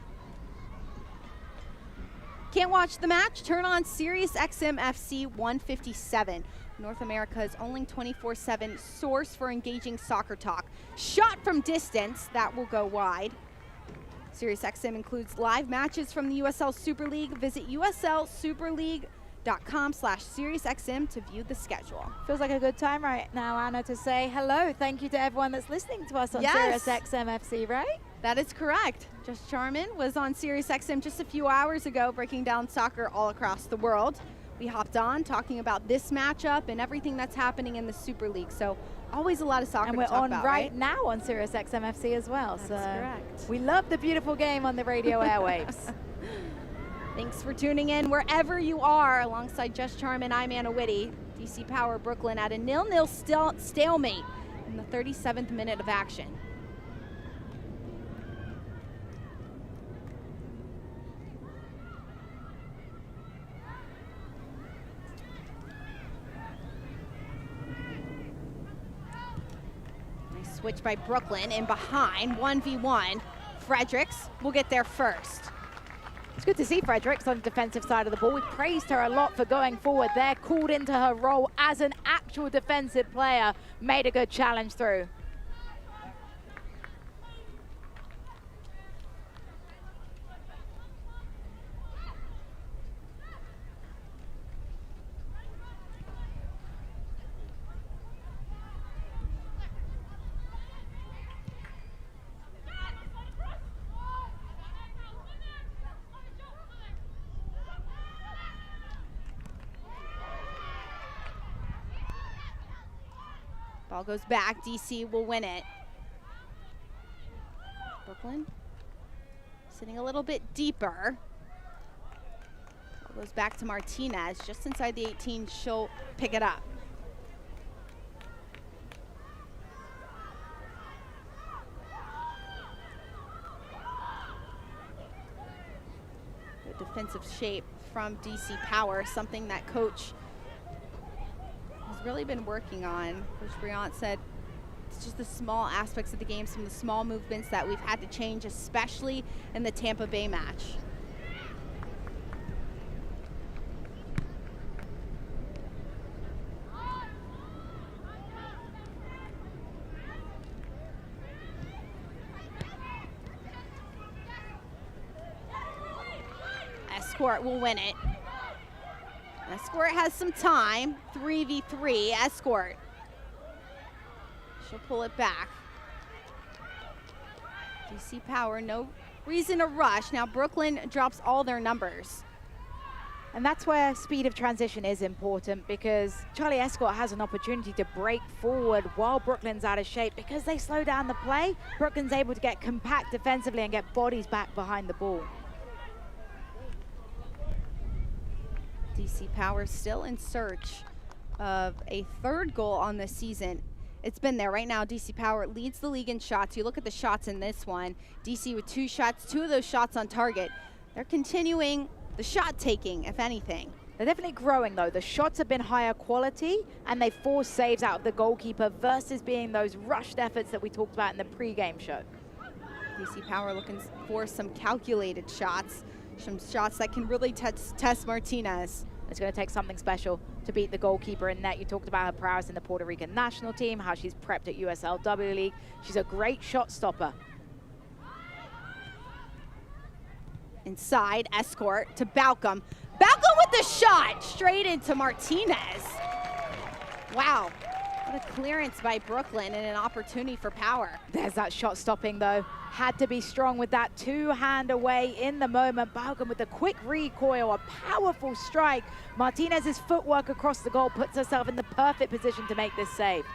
Can't watch the match? Turn on Sirius XM FC 157. North America's only 24/7 source for engaging soccer talk. Shot from distance, that will go wide. Sirius XM includes live matches from the USL Super League. Visit uslsuperleague.com/SiriusXM to view the schedule. Feels like a good time right now, Anna, to say hello. Thank you to everyone that's listening to us on Sirius XM FC, right? That is correct. Josh Charman was on Sirius XM just a few hours ago, breaking down soccer all across the world. We hopped on talking about this matchup and everything that's happening in the Super League. So always a lot of soccer to talk about. And we're on right now on Sirius XM FC as well. That's correct. We love the beautiful game on the radio airwaves. Thanks for tuning in wherever you are. Alongside Josh Charman, I'm Anna Whitty. DC Power Brooklyn at a 0-0 stalemate in the 37th minute of action. Switch by Brooklyn in behind, 1v1. Fredericks will get there first. It's good to see Fredericks on the defensive side of the ball. We praised her a lot for going forward there, called into her role as an actual defensive player, made a good challenge through. Ball goes back. DC will win it. Brooklyn sitting a little bit deeper. Ball goes back to Martinez just inside the 18. She'll pick it up. Good defensive shape from DC Power, something that coach has really been working on. Coach Briant said it's just the small aspects of the game, some of the small movements that we've had to change, especially in the Tampa Bay match. Escort will win it. Escort has some time. 3v3, Escort. She'll pull it back. DC Power, no reason to rush. Now Brooklyn drops all their numbers. And that's where speed of transition is important, because Charlie Escort has an opportunity to break forward while Brooklyn's out of shape. Because they slow down the play, Brooklyn's able to get compact defensively and get bodies back behind the ball. DC Power still in search of a third goal on this season. It's been there right now. DC Power leads the league in shots. You look at the shots in this one. DC with 2 shots, 2 of those shots on target. They're continuing the shot taking, if anything. They're definitely growing though. The shots have been higher quality and they force saves out of the goalkeeper versus being those rushed efforts that we talked about in the pre-game show. DC Power looking for some calculated shots. Some shots that can really test Martinez. It's going to take something special to beat the goalkeeper in net. You talked about her prowess in the Puerto Rican national team, how she's prepped at USL W League. She's a great shot stopper. Inside, Escort to Balcom. Balcom with the shot, straight into Martinez. Wow, what a clearance by Brooklyn and an opportunity for Power. There's that shot stopping though. Had to be strong with that 2-hand away in the moment. Balcom with a quick recoil, a powerful strike. Martinez's footwork across the goal puts herself in the perfect position to make this save.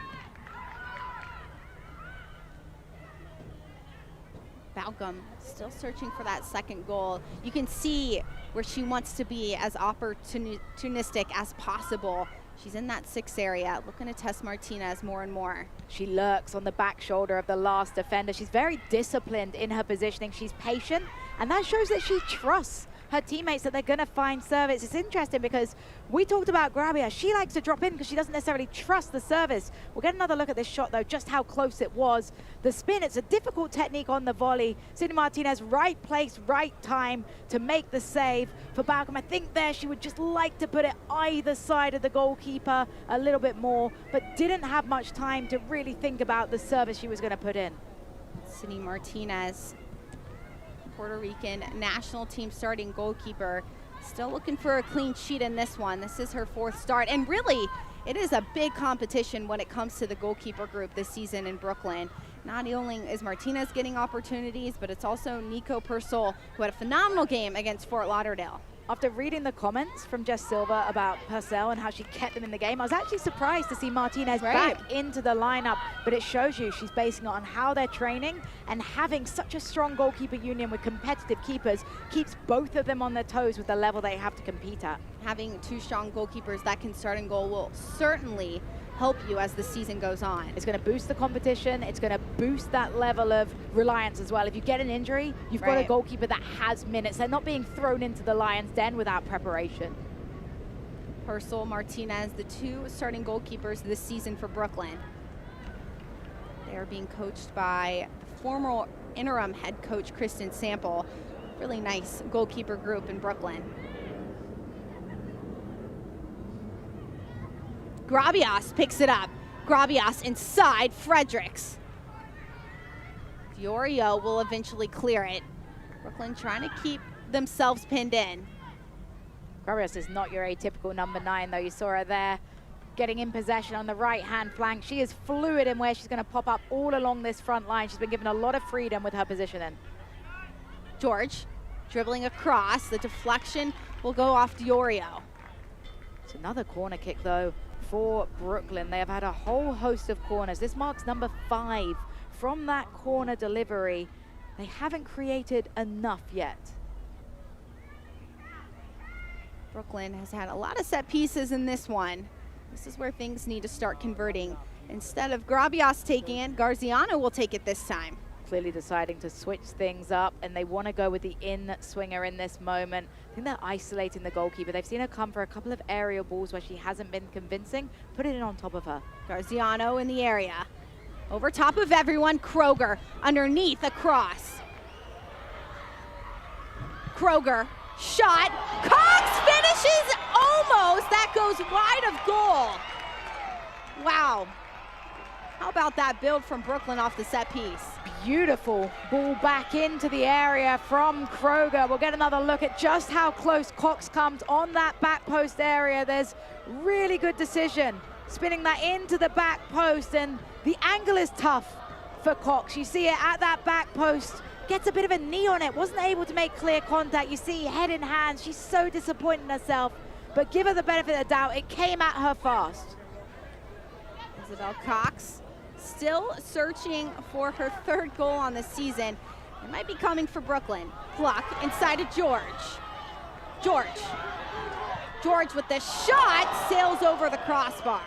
Balcom still searching for that second goal. You can see where she wants to be as opportunistic as possible. She's in that 6 area, looking to test Martinez more and more. She lurks on the back shoulder of the last defender. She's very disciplined in her positioning. She's patient, and that shows that she trusts her teammates that they're going to find service. It's interesting because we talked about Grabia. She likes to drop in because she doesn't necessarily trust the service. We'll get another look at this shot, though, just how close it was. The spin, it's a difficult technique on the volley. Sydney Martinez, right place, right time to make the save for Balcom. I think there she would just like to put it either side of the goalkeeper a little bit more, but didn't have much time to really think about the service she was going to put in. Sydney Martinez, Puerto Rican national team starting goalkeeper, still looking for a clean sheet in this one. This is her 4th start, and really it is a big competition when it comes to the goalkeeper group this season in Brooklyn. Not only is Martinez getting opportunities, but it's also Nico Purcell, who had a phenomenal game against Fort Lauderdale. After reading the comments from Jess Silva about Purcell and how she kept them in the game, I was actually surprised to see Martinez back into the lineup, but it shows you she's basing it on how they're training, and having such a strong goalkeeper union with competitive keepers keeps both of them on their toes with the level they have to compete at. Having 2 strong goalkeepers that can start and goal will certainly help you as the season goes on. It's going to boost the competition. It's going to boost that level of reliance as well. If you get an injury, you've got a goalkeeper that has minutes. They're not being thrown into the lion's den without preparation. Purcell, Martinez, the 2 starting goalkeepers this season for Brooklyn. They are being coached by the former interim head coach Kristen Sample. Really nice goalkeeper group in Brooklyn. Grabias picks it up. Grabias inside Fredericks. Fiorio will eventually clear it. Brooklyn trying to keep themselves pinned in. Grabias is not your atypical number 9, though. You saw her there getting in possession on the right-hand flank. She is fluid in where she's going to pop up all along this front line. She's been given a lot of freedom with her positioning. George dribbling across. The deflection will go off Diorio. It's another corner kick, though, for Brooklyn. They have had a whole host of corners. This marks number 5 from that corner delivery. They haven't created enough yet. Brooklyn has had a lot of set pieces in this one. This is where things need to start converting. Instead of Gravias taking it, Garziano will take it this time. Clearly deciding to switch things up, and they want to go with the in-swinger in this moment. I think they're isolating the goalkeeper. They've seen her come for a couple of aerial balls where she hasn't been convincing. Put it in on top of her. Garziano in the area. Over top of everyone, Kroger underneath across. Kroger, shot, Cox finishes almost. That goes wide of goal. Wow. How about that build from Brooklyn off the set piece? Beautiful ball back into the area from Kroger. We'll get another look at just how close Cox comes on that back post area. There's really good decision. Spinning that into the back post, and the angle is tough for Cox. You see it at that back post. Gets a bit of a knee on it. Wasn't able to make clear contact. You see head in hand. She's so disappointed in herself. But give her the benefit of the doubt. It came at her fast. Isabel Cox still searching for her 3rd goal on the season. It might be coming for Brooklyn. Block inside of George. George with the shot, sails over the crossbar.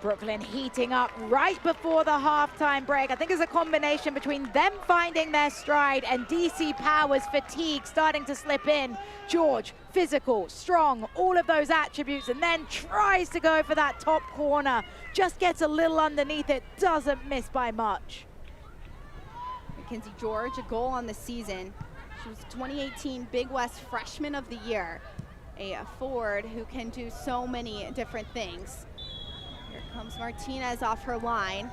Brooklyn heating up right before the halftime break. I think it's a combination between them finding their stride and DC Power's fatigue starting to slip in. George, physical, strong, all of those attributes, and then tries to go for that top corner. Just gets a little underneath it, doesn't miss by much. Mackenzie George, a goal on the season. She was 2018 Big West Freshman of the Year. A forward who can do so many different things. Here comes Martinez off her line.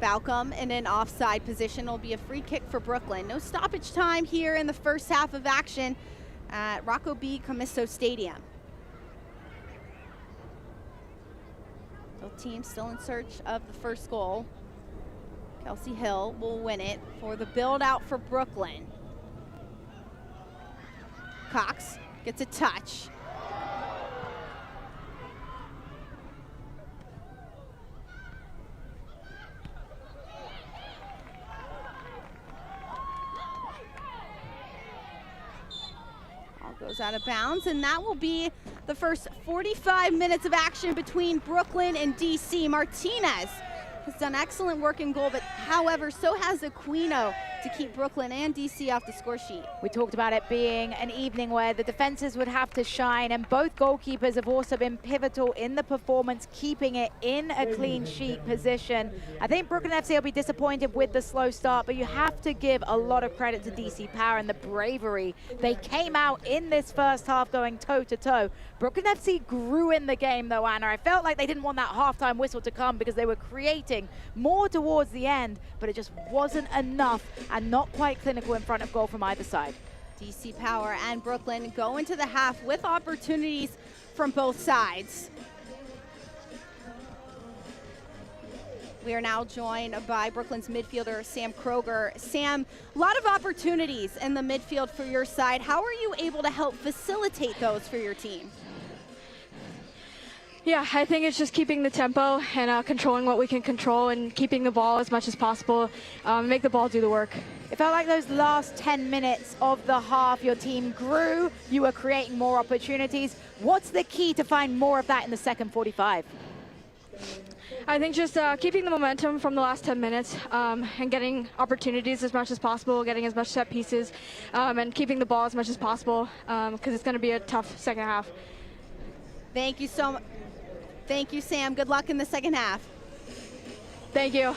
Balcom in an offside position. Will be a free kick for Brooklyn. No stoppage time here in the first half of action at Rocco B. Comiso Stadium. Both teams still in search of the first goal. Kelsey Hill will win it for the build out for Brooklyn. Cox gets a touch. Ball goes out of bounds, and that will be the first 45 minutes of action between Brooklyn and DC. Martinez has done excellent work in goal, but however, so has Aquino to keep Brooklyn and DC off the score sheet. We talked about it being an evening where the defenses would have to shine, and both goalkeepers have also been pivotal in the performance, keeping it in a clean sheet position. I think Brooklyn FC will be disappointed with the slow start, but you have to give a lot of credit to DC Power and the bravery. They came out in this first half going toe-to-toe. Brooklyn FC grew in the game though, Anna. I felt like they didn't want that halftime whistle to come because they were creating more towards the end, but it just wasn't enough and not quite clinical in front of goal from either side. DC Power and Brooklyn go into the half with opportunities from both sides. We are now joined by Brooklyn's midfielder, Sam Kroger. Sam, a lot of opportunities in the midfield for your side. How are you able to help facilitate those for your team? Yeah, I think it's just keeping the tempo and controlling what we can control and keeping the ball as much as possible, make the ball do the work. It felt like those last 10 minutes of the half, your team grew, you were creating more opportunities. What's the key to find more of that in the second 45? I think just keeping the momentum from the last 10 minutes and getting opportunities as much as possible, getting as much set pieces, and keeping the ball as much as possible because it's going to be a tough second half. Thank you so much. Thank you, Sam. Good luck in the second half. Thank you.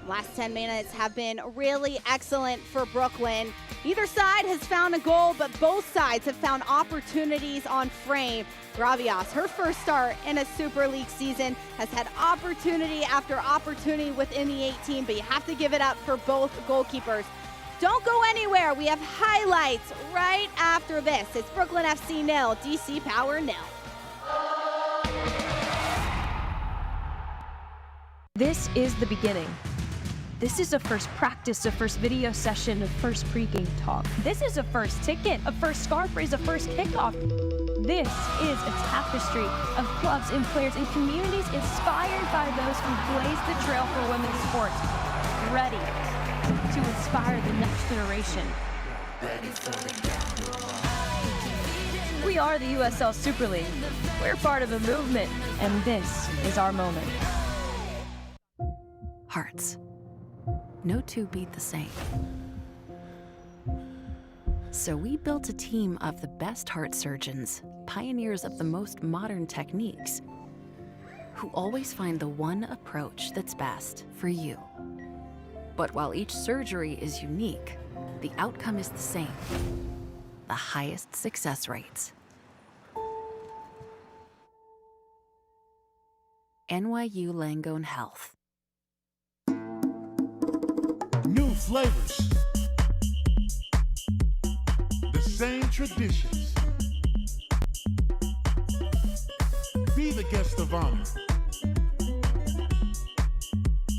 Last 10 minutes have been really excellent for Brooklyn. Either side has found a goal, but both sides have found opportunities on frame. Gravias, her first start in a Super League season, has had opportunity after opportunity within the 18, but you have to give it up for both goalkeepers. Don't go anywhere. We have highlights right after this. It's Brooklyn FC 0, DC Power 0. This is the beginning. This is a first practice, a first video session, a first pregame talk. This is a first ticket, a first scarf raise, a first kickoff. This is a tapestry of clubs and players and communities inspired by those who blaze the trail for women's sports, ready to inspire the next generation. We are the USL Super League. We're part of a movement, and this is our moment. Hearts. No two beat the same. So we built a team of the best heart surgeons, pioneers of the most modern techniques, who always find the one approach that's best for you. But while each surgery is unique, the outcome is the same: the highest success rates. NYU Langone Health. New flavors. The same traditions. Be the guest of honor.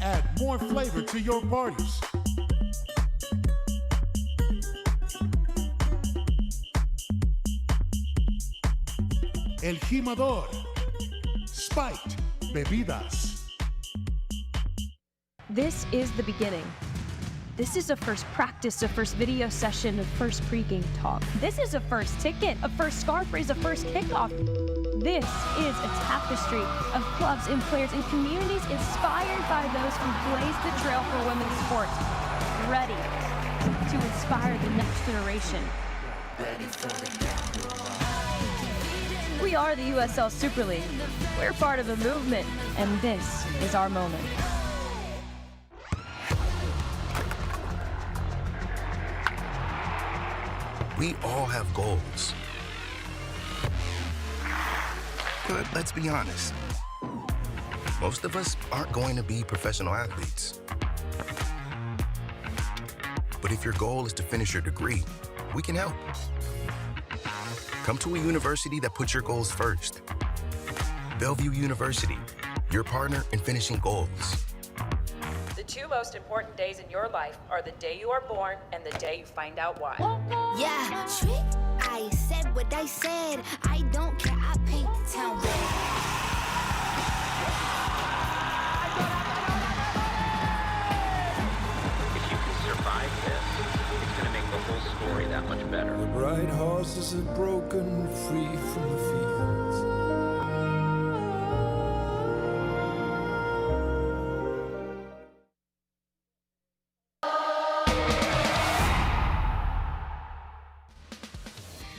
Add more flavor to your parties. El Jimador. Spiked bebidas. This is the beginning. This is a first practice, a first video session, a first pregame talk. This is a first ticket, a first scarf raise, a first kickoff. This is a tapestry of clubs and players and communities inspired by those who blaze the trail for women's sports, ready to inspire the next generation. We are the USL Super League. We're part of a movement, and this is our moment. We all have goals. But let's be honest, most of us aren't going to be professional athletes. But if your goal is to finish your degree, we can help. Come to a university that puts your goals first. Bellevue University, your partner in finishing goals. The two most important days in your life are the day you are born and the day you find out why. Yeah, trick. I said what I said. I don't care. I paint the town red. If you can survive this, it's going to make the whole story that much better. The bright horses are broken free from the fields.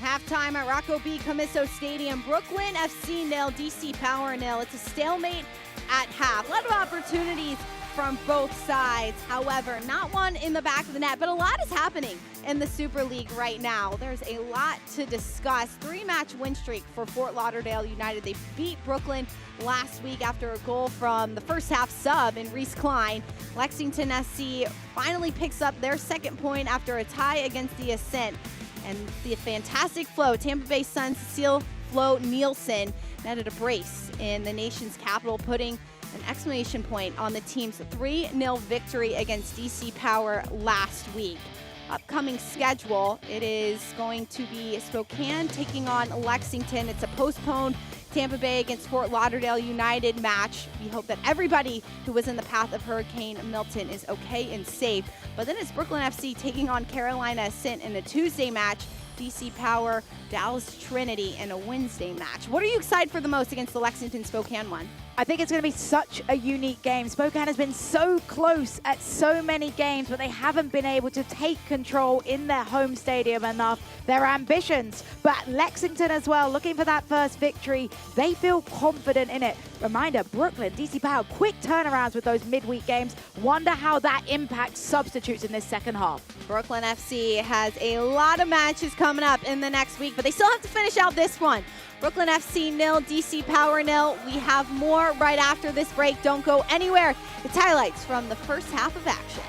Halftime at Rocco B. Comiso Stadium. Brooklyn FC 0, DC Power 0. It's a stalemate at half. A lot of opportunities from both sides. However, not one in the back of the net, but a lot is happening in the Super League right now. There's a lot to discuss. 3-match win streak for Fort Lauderdale United. They beat Brooklyn last week after a goal from the first half sub in Reese Klein. Lexington SC finally picks up their second point after a tie against the Ascent. And the fantastic Flow, Tampa Bay Sun Cecile Flo Nielsen netted a brace in the nation's capital, putting an exclamation point on the team's 3-0 victory against DC Power last week. Upcoming schedule, it is going to be Spokane taking on Lexington. It's a postponed Tampa Bay against Fort Lauderdale United match. We hope that everybody who was in the path of Hurricane Milton is okay and safe. But then it's Brooklyn FC taking on Carolina Ascent in a Tuesday match, DC Power, Dallas Trinity in a Wednesday match. What are you excited for the most against the Lexington Spokane one? I think it's going to be such a unique game. Spokane has been so close at so many games, but they haven't been able to take control in their home stadium enough. Their ambitions, but Lexington as well, looking for that first victory. They feel confident in it. Reminder, Brooklyn, DC Power, quick turnarounds with those midweek games. Wonder how that impacts substitutes in this second half. Brooklyn FC has a lot of matches coming up in the next week, but they still have to finish out this one. Brooklyn FC 0, DC Power 0. We have more right after this break. Don't go anywhere. It's highlights from the first half of action.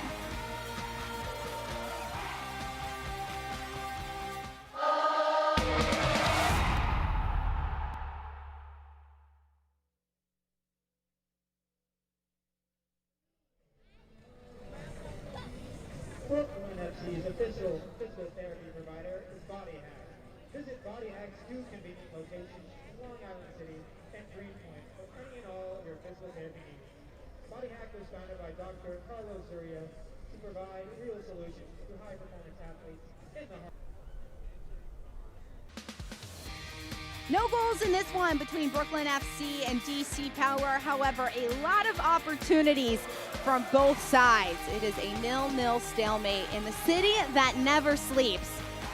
FC's official physical therapy provider is Body Hack. Visit Body Hack's two convenient locations in Long Island City and Greenpoint for any and all of your physical therapy needs. Body Hack was founded by Dr. Carlos Zuria to provide real solutions to high-performance athletes in the heart. No goals in this one between Brooklyn FC and DC Power. However, a lot of opportunities from both sides. It is a 0-0 stalemate in the city that never sleeps.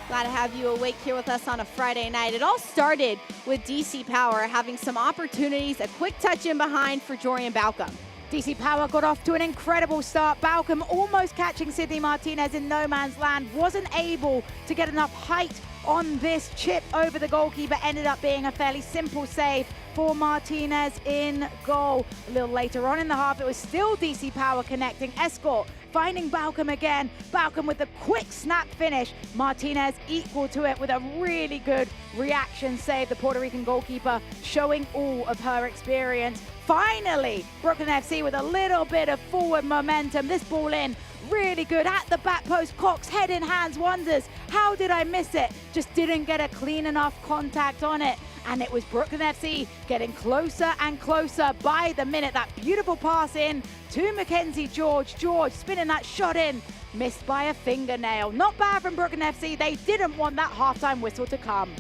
Glad to have you awake here with us on a Friday night. It all started with DC Power having some opportunities, a quick touch in behind for Jorian Balcom. DC Power got off to an incredible start. Balcom almost catching Sydney Martinez in no man's land. Wasn't able to get enough height on this chip over the goalkeeper. Ended up being a fairly simple save for Martinez in goal. A little later on in the half, it was still DC Power connecting. Escort finding Balcom again. Balcom with the quick snap finish. Martinez equal to it with a really good reaction save. The Puerto Rican goalkeeper showing all of her experience. Finally, Brooklyn FC with a little bit of forward momentum. This ball in, really good at the back post. Cox head in hands, wonders, how did I miss it? Just didn't get a clean enough contact on it. And it was Brooklyn FC getting closer and closer by the minute. That beautiful pass in to Mackenzie George. George spinning that shot in, missed by a fingernail. Not bad from Brooklyn FC. They didn't want that halftime whistle to come.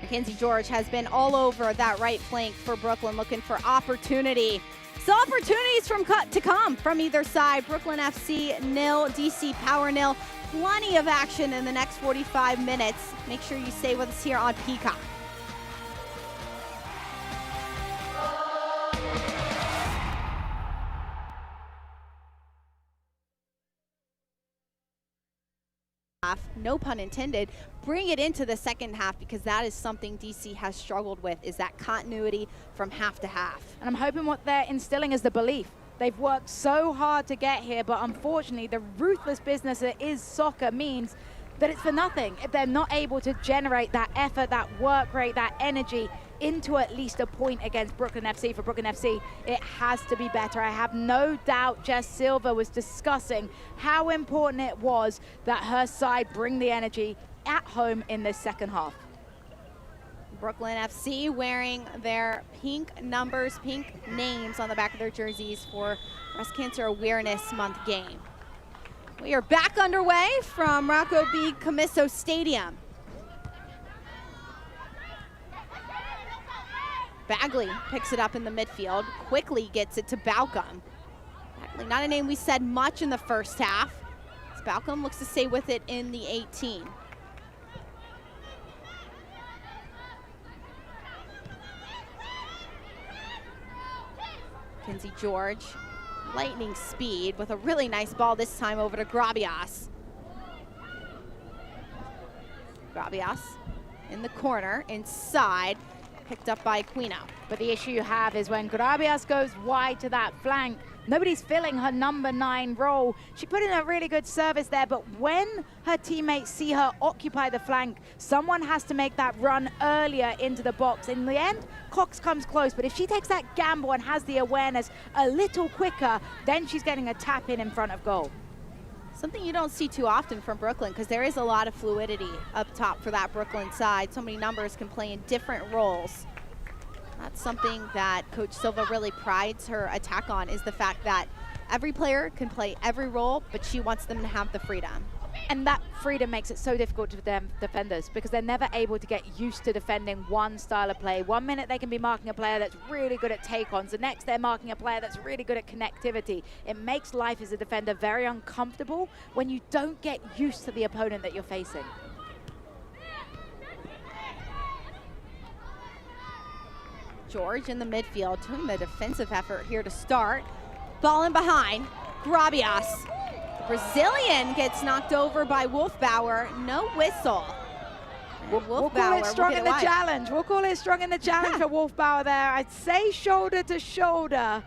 Mackenzie George has been all over that right flank for Brooklyn, looking for opportunity. So opportunities to come from either side. Brooklyn FC 0, DC Power 0. Plenty of action in the next 45 minutes. Make sure you stay with us here on Peacock. No pun intended, bring it into the second half, because that is something DC has struggled with, is that continuity from half to half. And I'm hoping what they're instilling is the belief. They've worked so hard to get here, but unfortunately the ruthless business that is soccer means that it's for nothing if they're not able to generate that effort, that work rate, that energy into at least a point against Brooklyn FC. For Brooklyn FC, it has to be better. I have no doubt Jess Silva was discussing how important it was that her side bring the energy at home in this second half. Brooklyn FC wearing their pink numbers, pink names on the back of their jerseys for Breast Cancer Awareness Month game. We are back underway from Rocco B. Camiso Stadium. Bagley picks it up in the midfield, quickly gets it to Balcom. Bagley, not a name we said much in the first half. As Balcom looks to stay with it in the 18. Mackenzie George, lightning speed with a really nice ball this time over to Grabias. Grabias in the corner, inside, picked up by Aquino. But the issue you have is when Grabias goes wide to that flank, nobody's filling her number 9 role. She put in a really good service there, but when her teammates see her occupy the flank, someone has to make that run earlier into the box. In the end, Cox comes close, but if she takes that gamble and has the awareness a little quicker, then she's getting a tap in front of goal. Something you don't see too often from Brooklyn, because there is a lot of fluidity up top for that Brooklyn side. So many numbers can play in different roles. That's something that Coach Silva really prides her attack on, is the fact that every player can play every role, but she wants them to have the freedom. And that freedom makes it so difficult to them defenders, because they're never able to get used to defending one style of play. One minute they can be marking a player that's really good at take-ons. The next they're marking a player that's really good at connectivity. It makes life as a defender very uncomfortable when you don't get used to the opponent that you're facing. George in the midfield, doing the defensive effort here to start. Ball in behind, Grabias. The Brazilian gets knocked over by Wolfbauer, no whistle. We'll call it strong in the challenge. We'll call it strong in the challenge for Wolfbauer there. I'd say shoulder to shoulder,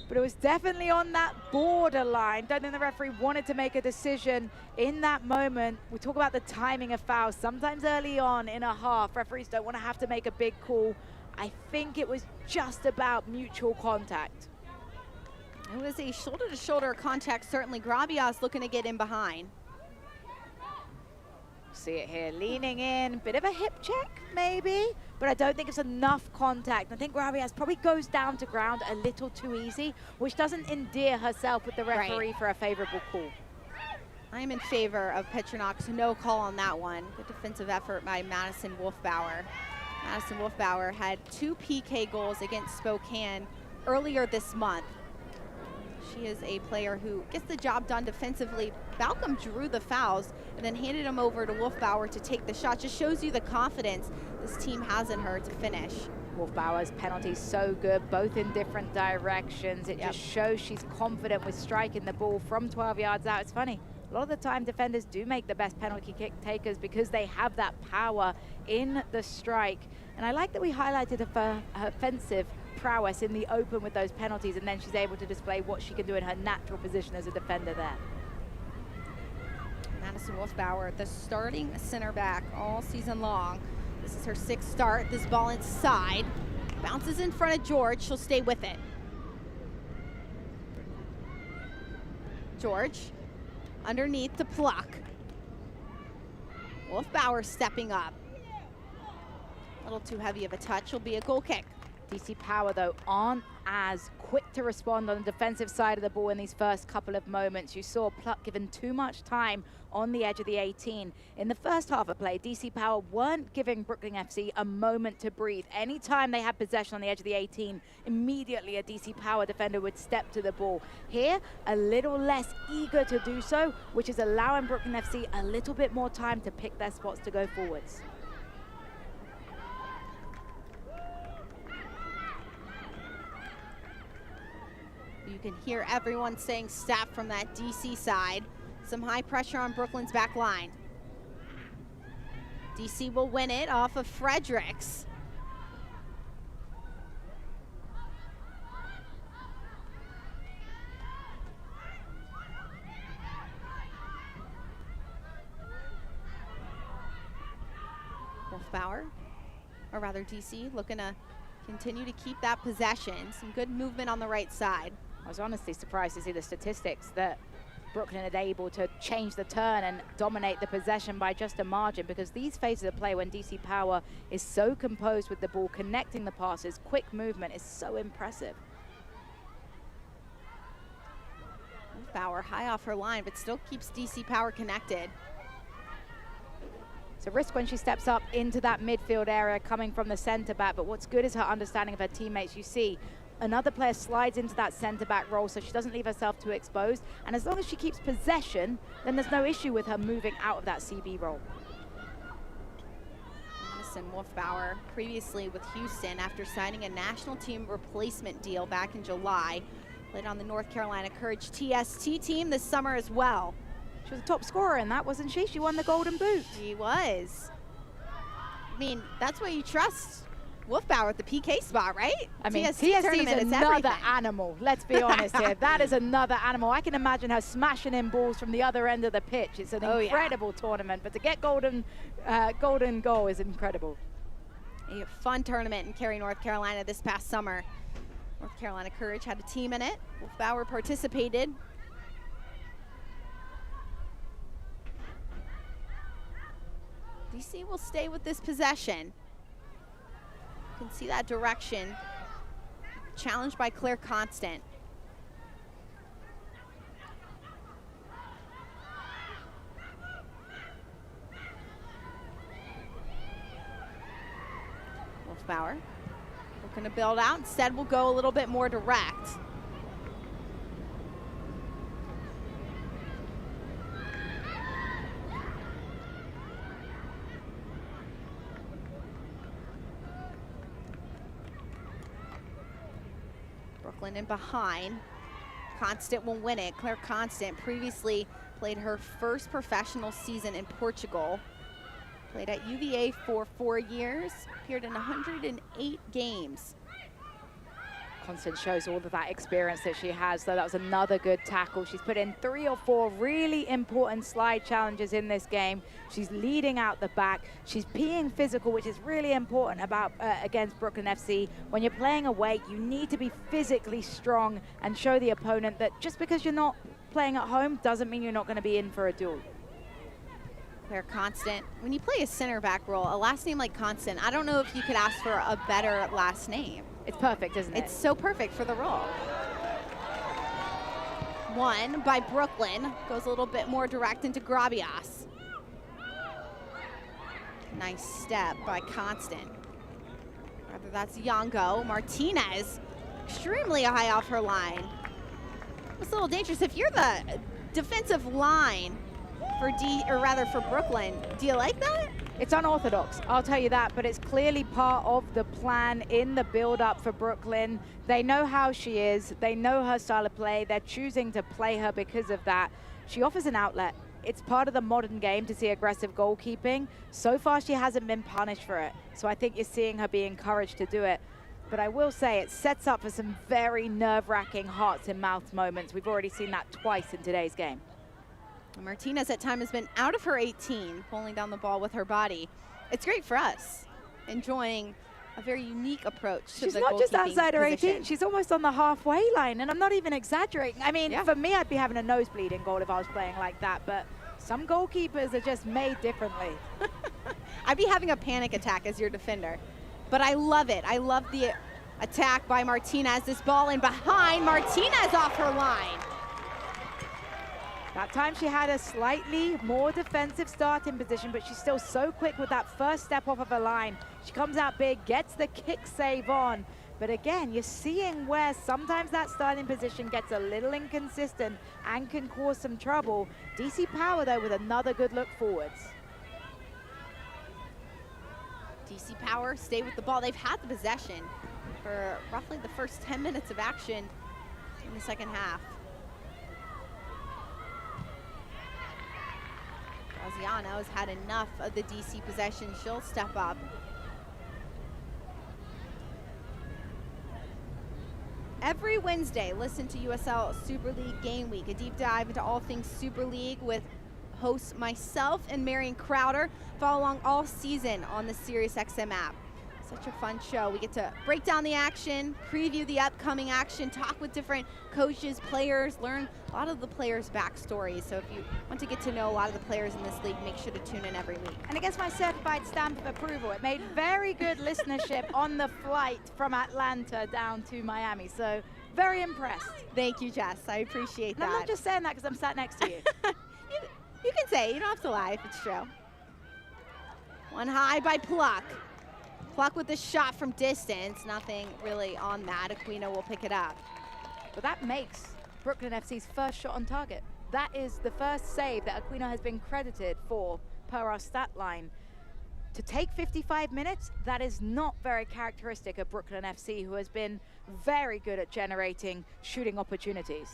but it was definitely on that borderline. Don't think the referee wanted to make a decision in that moment. We talk about the timing of fouls. Sometimes early on in a half, referees don't want to have to make a big call. I think it was just about mutual contact. It was a shoulder-to-shoulder contact, certainly. Grabias looking to get in behind. see it here. Leaning in, bit of a hip check, maybe, but I don't think it's enough contact. I think Gravias probably goes down to ground a little too easy, which doesn't endear herself with the referee for a favorable call. I'm in favor of Petronak's no call on that one. Good defensive effort by Madison Wolfbauer. Madison Wolfbauer had 2 PK goals against Spokane earlier this month. She is a player who gets the job done defensively. Balcom drew the fouls and then handed them over to Wolfbauer to take the shot. Just shows you the confidence this team has in her to finish. Wolfbauer's penalty's so good, both in different directions. It just shows she's confident with striking the ball from 12 yards out. It's funny, a lot of the time defenders do make the best penalty kick takers because they have that power in the strike. And I like that we highlighted her offensive prowess in the open with those penalties, and then she's able to display what she can do in her natural position as a defender there. Madison Wolfbauer, the starting center back all season long. This is her 6th start. This ball inside. Bounces in front of George. She'll stay with it. George underneath to Pluck. Wolfbauer stepping up. A little too heavy of a touch. Will be a goal kick. DC Power, though, aren't as quick to respond on the defensive side of the ball in these first couple of moments. You saw Pluck given too much time on the edge of the 18. In the first half of play, DC Power weren't giving Brooklyn FC a moment to breathe. Anytime they had possession on the edge of the 18, immediately a DC Power defender would step to the ball. Here, a little less eager to do so, which is allowing Brooklyn FC a little bit more time to pick their spots to go forwards. You can hear everyone saying stop from that DC side. Some high pressure on Brooklyn's back line. DC will win it off of Fredericks. Wolfbauer, or rather DC, looking to continue to keep that possession. Some good movement on the right side. I was honestly surprised to see the statistics that Brooklyn are able to change the turn and dominate the possession by just a margin, because these phases of play when DC Power is so composed with the ball, connecting the passes, quick movement is so impressive. Bauer high off her line, but still keeps DC Power connected. It's a risk when she steps up into that midfield area coming from the center back, but what's good is her understanding of her teammates. You see another player slides into that center back role so she doesn't leave herself too exposed, and as long as she keeps possession, then there's no issue with her moving out of that CB role. Madison Wolfbauer, previously with Houston after signing a national team replacement deal back in July, played on the North Carolina Courage TST team this summer as well. She was a top scorer in that, wasn't she? She won the Golden Boot. She was. I mean, that's why you trust Wolfbauer at the PK spot, right? I mean, TST is tournament, another animal. Let's be honest here. That is another animal. I can imagine her smashing in balls from the other end of the pitch. It's an incredible tournament, but to get golden goal is incredible. A fun tournament in Cary, North Carolina this past summer. North Carolina Courage had a team in it. Wolfbauer participated. DC will stay with this possession. You can see that direction. Challenged by Claire Constant. Wolfbauer looking to build out. Instead, we'll go a little bit more direct. Brooklyn in behind. Constant will win it. Claire Constant previously played her first professional season in Portugal. Played at UVA for 4 years, appeared in 108 games. Constant shows all of that experience that she has, so that was another good tackle. She's put in 3 or 4 really important slide challenges in this game. She's leading out the back. She's being physical, which is really important about against Brooklyn FC. When you're playing away, you need to be physically strong and show the opponent that just because you're not playing at home doesn't mean you're not going to be in for a duel. Claire Constant. When you play a center back role, a last name like Constant, I don't know if you could ask for a better last name. It's perfect, isn't it? It's so perfect for the role. One by Brooklyn. Goes a little bit more direct into Grabias. Nice step by Constant. Whether that's Yango. Martinez, extremely high off her line. It's a little dangerous. If you're the defensive line for Brooklyn, do you like that? It's unorthodox, I'll tell you that, but it's clearly part of the plan in the build-up for Brooklyn. They know how she is. They know her style of play. They're choosing to play her because of that. She offers an outlet. It's part of the modern game to see aggressive goalkeeping. So far, she hasn't been punished for it. So I think you're seeing her be encouraged to do it. But I will say it sets up for some very nerve-wracking hearts and mouths moments. We've already seen that twice in today's game. Martinez at times has been out of her 18, pulling down the ball with her body. It's great for us, enjoying a very unique approach to the goalkeeping. She's not just outside her 18, position. she's almost on the halfway line, and I'm not even exaggerating. I mean, for me, I'd be having a nosebleed in goal if I was playing like that, but some goalkeepers are just made differently. I'd be having a panic attack as your defender, but I love it. I love the attack by Martinez. This ball in behind, Martinez off her line. That time she had a slightly more defensive starting position, but she's still so quick with that first step off of her line. She comes out big, gets the kick save on. But again, you're seeing where sometimes that starting position gets a little inconsistent and can cause some trouble. DC Power, though, with another good look forwards. DC Power stay with the ball. They've had the possession for roughly the first 10 minutes of action in the second half. Graziano's had enough of the DC possession. She'll step up. Every Wednesday, listen to USL Super League Game Week, a deep dive into all things Super League with hosts myself and Marion Crowder. Follow along all season on the SiriusXM app. Such a fun show. We get to break down the action, preview the upcoming action, talk with different coaches, players, learn a lot of the players' backstories. So if you want to get to know a lot of the players in this league, make sure to tune in every week. And it gets my certified stamp of approval. It made very good listenership on the flight from Atlanta down to Miami. So very impressed. Thank you, Jess. I appreciate that. And I'm not just saying that because I'm sat next to you. You can say it. You don't have to lie if it's true. One high by Pluck. Pluck with the shot from distance. Nothing really on that. Aquino will pick it up. But that makes Brooklyn FC's first shot on target. That is the first save that Aquino has been credited for per our stat line. To take 55 minutes, that is not very characteristic of Brooklyn FC, who has been very good at generating shooting opportunities.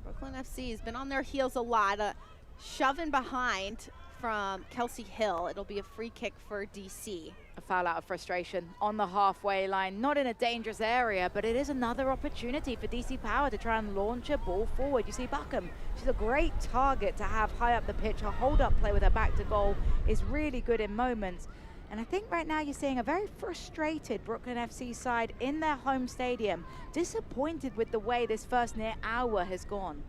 Brooklyn FC has been on their heels a lot. Shoving behind from Kelsey Hill. It'll be a free kick for DC. A foul out of frustration on the halfway line. Not in a dangerous area, but it is another opportunity for DC Power to try and launch a ball forward. You see Buckham, she's a great target to have high up the pitch. Her hold-up play with her back to goal is really good in moments. And I think right now you're seeing a very frustrated Brooklyn FC side in their home stadium, disappointed with the way this first near hour has gone.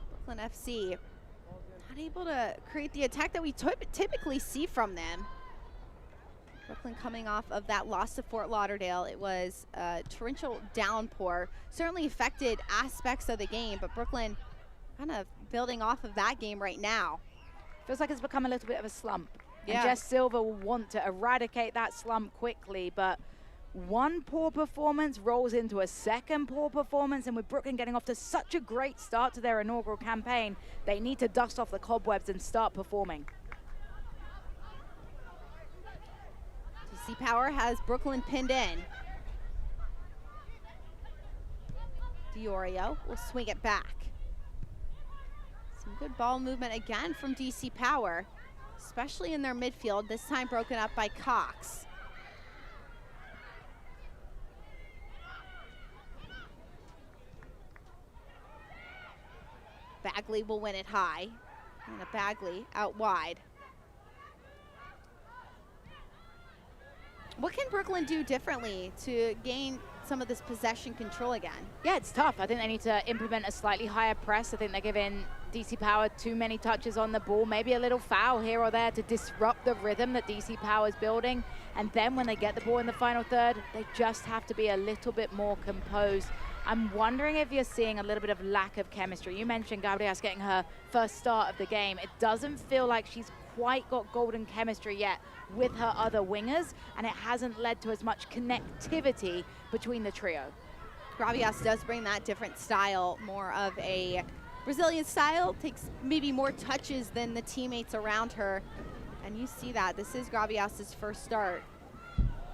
Brooklyn FC able to create the attack that we typically see from them. Brooklyn coming off of that loss to Fort Lauderdale. It was a torrential downpour. Certainly affected aspects of the game, but Brooklyn kind of building off of that game right now. Feels like it's become a little bit of a slump. Yeah. And Jess Silver will want to eradicate that slump quickly, but one poor performance rolls into a second poor performance, and with Brooklyn getting off to such a great start to their inaugural campaign, they need to dust off the cobwebs and start performing. DC Power has Brooklyn pinned in. Diorio will swing it back. Some good ball movement again from DC Power, especially in their midfield, this time broken up by Cox. Bagley will win it high, and a Bagley out wide. What can Brooklyn do differently to gain some of this possession control again. Yeah, it's tough. I think they need to implement a slightly higher press. I think they're giving DC Power too many touches on the ball, maybe a little foul here or there to disrupt the rhythm that DC Power is building. And then when they get the ball in the final third, they just have to be a little bit more composed. I'm wondering if you're seeing a little bit of lack of chemistry. You mentioned Gabriel's getting her first start of the game. It doesn't feel like she's quite got golden chemistry yet with her other wingers, and it hasn't led to as much connectivity between the trio. Gravias does bring that different style, more of a Brazilian style, takes maybe more touches than the teammates around her. And you see that, this is Gravias' first start.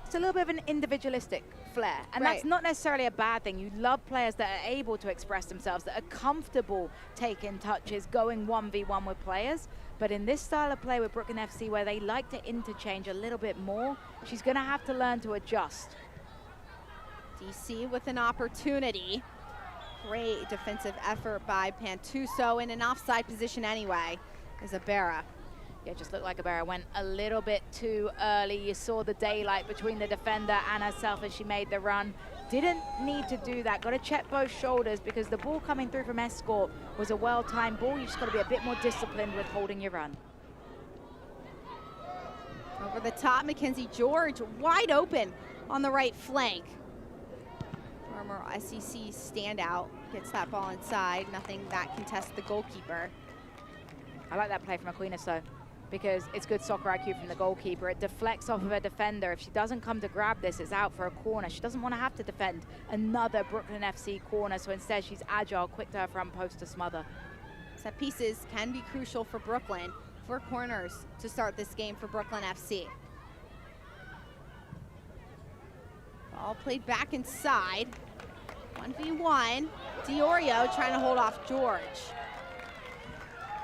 It's a little bit of an individualistic flair, and that's not necessarily a bad thing. You love players that are able to express themselves, that are comfortable taking touches, going 1v1 with players. But in this style of play with Brooklyn FC, where they like to interchange a little bit more, she's going to have to learn to adjust. DC with an opportunity. Great defensive effort by Pantuso in an offside position anyway. Isabera. Yeah, just looked like Ibarra went a little bit too early. You saw the daylight between the defender and herself as she made the run. Didn't need to do that. Got to check both shoulders because the ball coming through from Escort was a well-timed ball. You just got to be a bit more disciplined with holding your run. Over the top, Mackenzie George wide open on the right flank. Former SEC standout gets that ball inside. Nothing that can test the goalkeeper. I like that play from Aquinas though, because it's good soccer IQ from the goalkeeper. It deflects off of a defender. If she doesn't come to grab this, it's out for a corner. She doesn't want to have to defend another Brooklyn FC corner, so instead she's agile, quick to her front post to smother. Set pieces can be crucial for Brooklyn. 4 corners to start this game for Brooklyn FC. Ball played back inside. 1v1. Diorio trying to hold off George.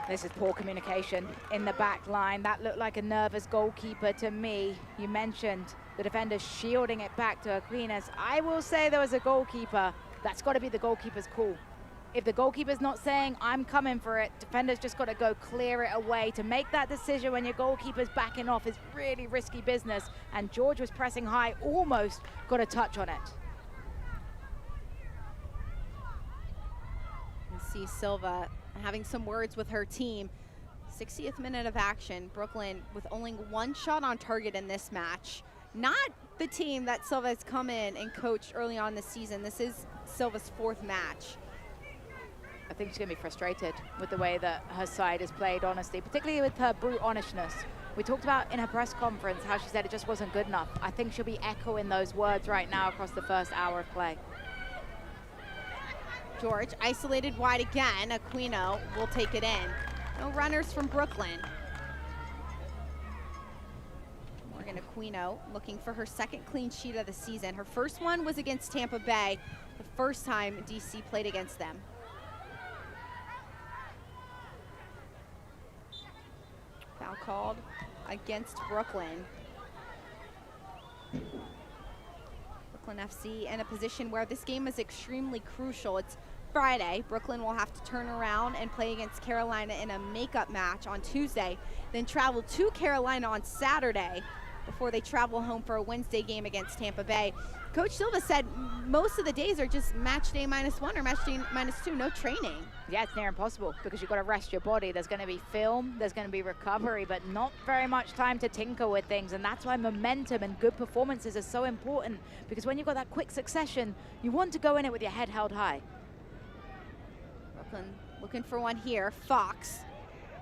This is poor communication in the back line. That looked like a nervous goalkeeper to me. You mentioned the defender shielding it back to Aquinas. I will say there was a goalkeeper. That's got to be the goalkeeper's call. If the goalkeeper's not saying, I'm coming for it, defender's just got to go clear it away. To make that decision when your goalkeeper's backing off is really risky business. And George was pressing high, almost got a touch on it. You see Silva having some words with her team. 60th minute of action. Brooklyn with only 1 shot on target in this match. Not the team that Silva has come in and coached early on this season. This is Silva's 4th match. I think she's going to be frustrated with the way that her side has played, honestly, particularly with her brute honestness. We talked about in her press conference how she said it just wasn't good enough. I think she'll be echoing those words right now across the first hour of play. George isolated wide again. Aquino will take it in. No runners from Brooklyn. Morgan Aquino looking for her 2nd clean sheet of the season. Her first one was against Tampa Bay, the first time DC played against them. Foul called against Brooklyn. Brooklyn FC in a position where this game is extremely crucial. It's Friday. Brooklyn will have to turn around and play against Carolina in a makeup match on Tuesday, then travel to Carolina on Saturday before they travel home for a Wednesday game against Tampa Bay. Coach Silva said most of the days are just match day -1 or match day -2, no training. Yeah, it's near impossible because you've got to rest your body. There's going to be film, there's going to be recovery, but not very much time to tinker with things. And that's why momentum and good performances are so important, because when you've got that quick succession, you want to go in it with your head held high. Brooklyn looking for one here. Fox,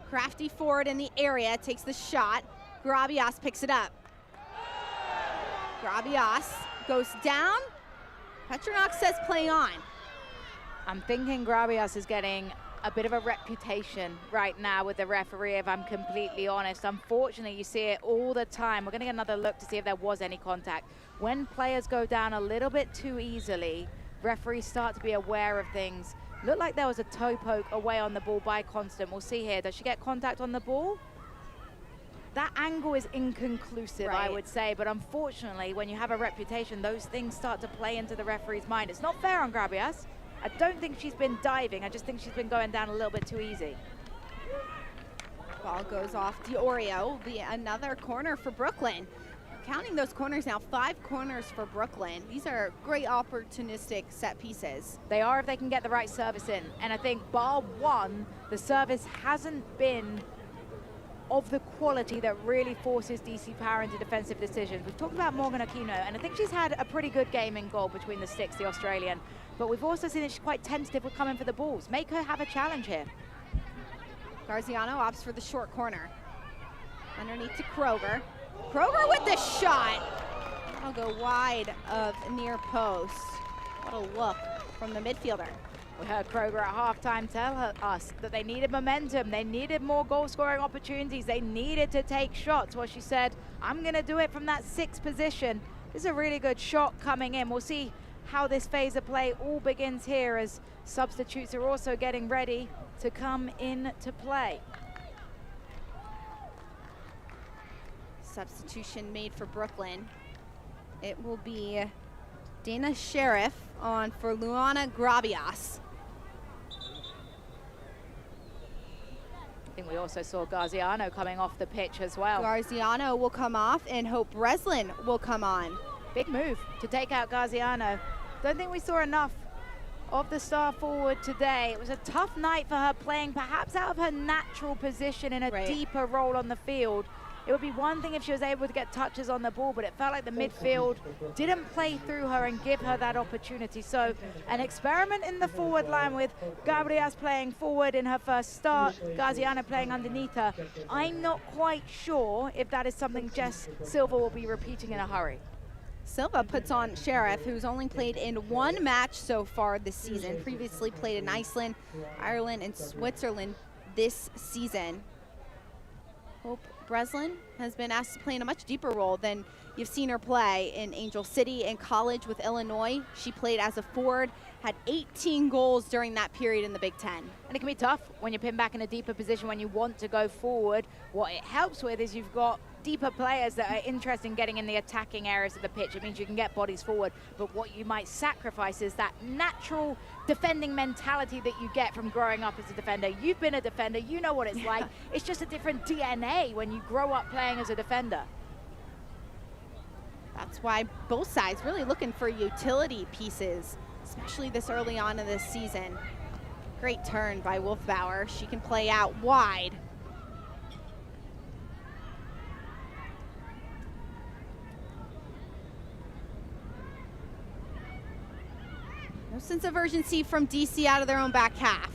crafty forward in the area, takes the shot. Gravias picks it up. Gravias goes down. Petronox says play on. I'm thinking Gravias is getting a bit of a reputation right now with the referee, if I'm completely honest. Unfortunately, you see it all the time. We're going to get another look to see if there was any contact. When players go down a little bit too easily, referees start to be aware of things. Looked like there was a toe poke away on the ball by Constant. We'll see here. Does she get contact on the ball? That angle is inconclusive, I would say, but unfortunately, when you have a reputation, those things start to play into the referee's mind. It's not fair on Gravias. I don't think she's been diving. I just think she's been going down a little bit too easy. Ball goes off Diorio. Will be another corner for Brooklyn. counting those corners now, 5 corners for Brooklyn. These are great opportunistic set pieces. They are if they can get the right service in. And I think bar one, the service hasn't been of the quality that really forces DC Power into defensive decisions. We've talked about Morgan Aquino, and I think she's had a pretty good game in goal between the sticks, the Australian. But we've also seen that she's quite tentative with coming for the balls. Make her have a challenge here. Garziano opts for the short corner. Underneath to Kroger. Kroger with the shot. I'll go wide of near post. What a look from the midfielder. We heard Kroger at halftime tell us that they needed momentum. They needed more goal-scoring opportunities. They needed to take shots. Well, she said, I'm going to do it from that 6th position. This is a really good shot coming in. We'll see how this phase of play all begins here as substitutes are also getting ready to come into play. Substitution made for Brooklyn. It will be Dana Sheriff on for Luana Gravias. I think we also saw Garziano coming off the pitch as well. Garziano will come off and Hope Breslin will come on. Big move to take out Garziano. Don't think we saw enough of the star forward today. It was a tough night for her, playing perhaps out of her natural position in a deeper role on the field. It would be one thing if she was able to get touches on the ball, but it felt like the midfield didn't play through her and give her that opportunity. So an experiment in the forward line with Gabrias playing forward in her first start, Garziano playing underneath her. I'm not quite sure if that is something Jess Silva will be repeating in a hurry. Silva puts on Sheriff, who's only played in 1 match so far this season. Previously played in Iceland, Ireland, and Switzerland this season. Hope Breslin has been asked to play in a much deeper role than you've seen her play in Angel City. In college with Illinois, she played as a forward, had 18 goals during that period in the Big Ten. And it can be tough when you're pinned back in a deeper position when you want to go forward. What it helps with is you've got deeper players that are interested in getting in the attacking areas of the pitch. It means you can get bodies forward, but what you might sacrifice is that natural defending mentality that you get from growing up as a defender. You've been a defender, you know what it's like. It's just a different DNA when you grow up playing as a defender. That's why both sides really looking for utility pieces, especially this early on in this season. Great turn by Wolfbauer. She can play out wide. No sense of urgency from DC out of their own back half.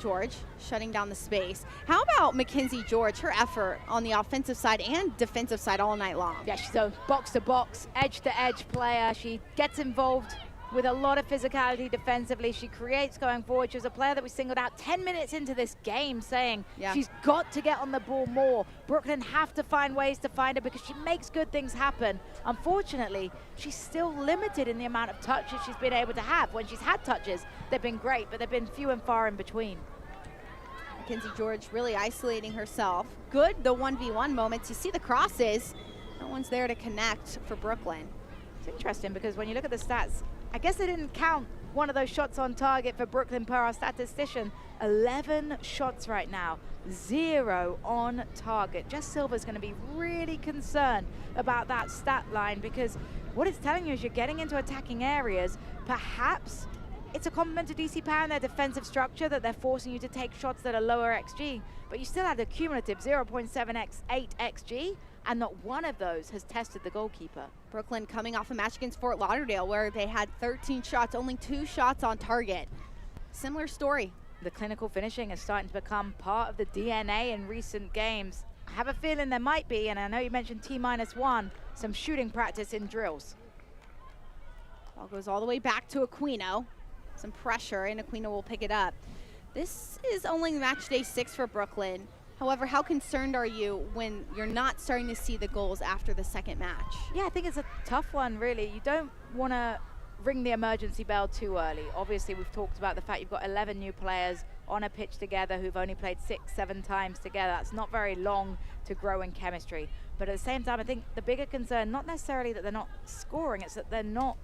George shutting down the space. How about Mackenzie George, her effort on the offensive side and defensive side all night long? Yeah, she's a box-to-box, edge-to-edge player. She gets involved with a lot of physicality defensively. She creates going forward. She was a player that we singled out 10 minutes into this game saying she's got to get on the ball more. Brooklyn have to find ways to find her because she makes good things happen. Unfortunately, she's still limited in the amount of touches she's been able to have. When she's had touches, they've been great, but they've been few and far in between. Mackenzie George really isolating herself. Good, the 1v1 moments. You see the crosses. No one's there to connect for Brooklyn. It's interesting because when you look at the stats, I guess they didn't count one of those shots on target for Brooklyn per our statistician. 11 shots right now, 0 on target. Jess Silva's going to be really concerned about that stat line because what it's telling you is you're getting into attacking areas. Perhaps it's a compliment to DC Power and their defensive structure that they're forcing you to take shots that are lower XG, but you still had a cumulative 0.7x8 XG, and not one of those has tested the goalkeeper. Brooklyn coming off a match against Fort Lauderdale where they had 13 shots, only 2 shots on target. Similar story. The clinical finishing is starting to become part of the DNA in recent games. I have a feeling there might be, and I know you mentioned T-1, some shooting practice in drills. Ball goes all the way back to Aquino. Some pressure, and Aquino will pick it up. This is only match day 6 for Brooklyn. However, how concerned are you when you're not starting to see the goals after the second match? Yeah, I think it's a tough one, really. You don't want to ring the emergency bell too early. Obviously, we've talked about the fact you've got 11 new players on a pitch together who've only played 6-7 times together. That's not very long to grow in chemistry. But at the same time, I think the bigger concern, not necessarily that they're not scoring, it's that they're not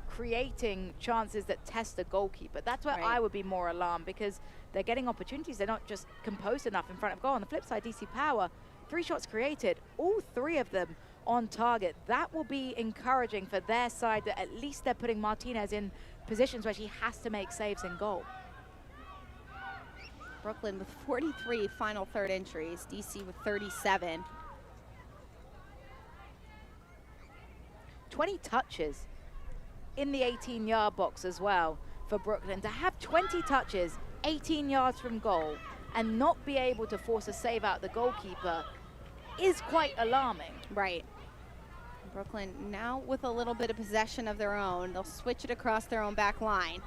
creating chances that test the goalkeeper. That's where I would be more alarmed because they're getting opportunities. They're not just composed enough in front of goal. On the flip side, DC Power, 3 shots created, all 3 of them on target. That will be encouraging for their side, that at least they're putting Martinez in positions where she has to make saves in goal. Brooklyn with 43 final third entries, DC with 37. 20 touches in the 18-yard box as well for Brooklyn. To have 20 touches, 18 yards from goal, and not be able to force a save out the goalkeeper is quite alarming. Right. Brooklyn now with a little bit of possession of their own. They'll switch it across their own back line.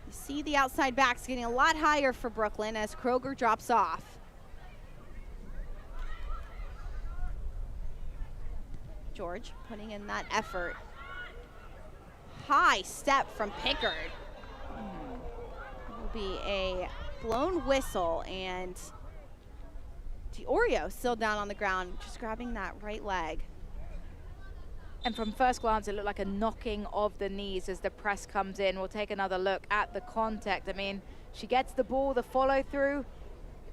You see the outside backs getting a lot higher for Brooklyn as Kroger drops off. George putting in that effort. High step from Pickard. Will be a blown whistle, and Diorio still down on the ground, just grabbing that right leg. And from first glance, it looked like a knocking of the knees as the press comes in. We'll take another look at the contact. I mean, she gets the ball, the follow through.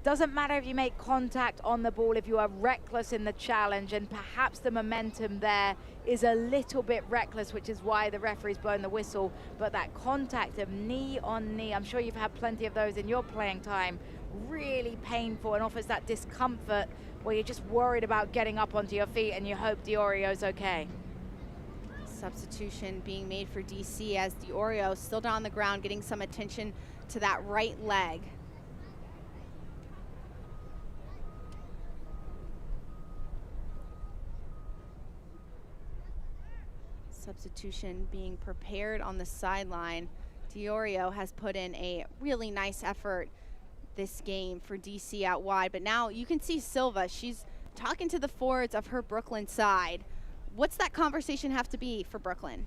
Doesn't matter if you make contact on the ball, if you are reckless in the challenge, and perhaps the momentum there is a little bit reckless, which is why the referee's blown the whistle. But that contact of knee on knee, I'm sure you've had plenty of those in your playing time, really painful and offers that discomfort where you're just worried about getting up onto your feet and you hope Diorio's okay. Substitution being made for DC as Diorio still down on the ground, getting some attention to that right leg. Substitution being prepared on the sideline. Diorio has put in a really nice effort this game for DC out wide, but now you can see Silva. She's talking to the forwards of her Brooklyn side. What's that conversation have to be for Brooklyn?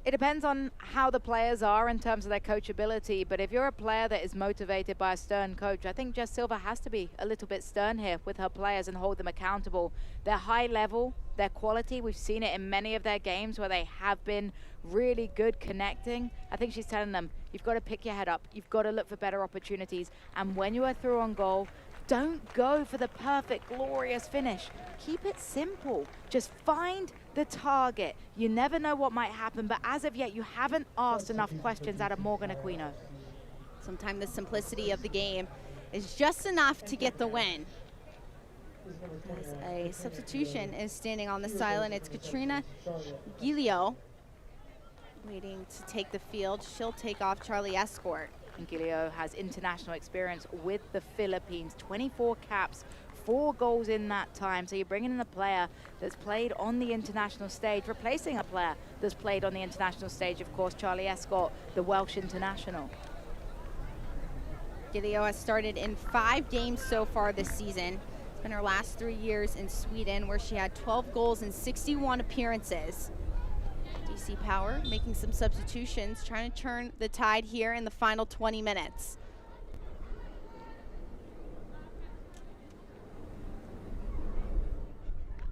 It depends on how the players are in terms of their coachability, but if you're a player that is motivated by a stern coach, I think Jess Silva has to be a little bit stern here with her players and hold them accountable. Their high level, their quality, we've seen it in many of their games where they have been really good connecting. I think she's telling them, you've got to pick your head up, you've got to look for better opportunities, and when you are through on goal, don't go for the perfect, glorious finish. Keep it simple. Just find the target. You never know what might happen, but as of yet, you haven't asked enough questions out of Morgan Aquino. Sometimes the simplicity of the game is just enough to get the win. As a substitution is standing on the sideline, it's Katrina Gilio waiting to take the field. She'll take off Charlie Escort. And Gilio has international experience with the Philippines, 24 caps, 4 goals in that time. So you're bringing in a player that's played on the international stage, replacing a player that's played on the international stage, of course, Charlie Escort, the Welsh international. Gilio has started in 5 games so far this season. It's been her last 3 years in Sweden, where she had 12 goals in 61 appearances. DC Power making some substitutions, trying to turn the tide here in the final 20 minutes.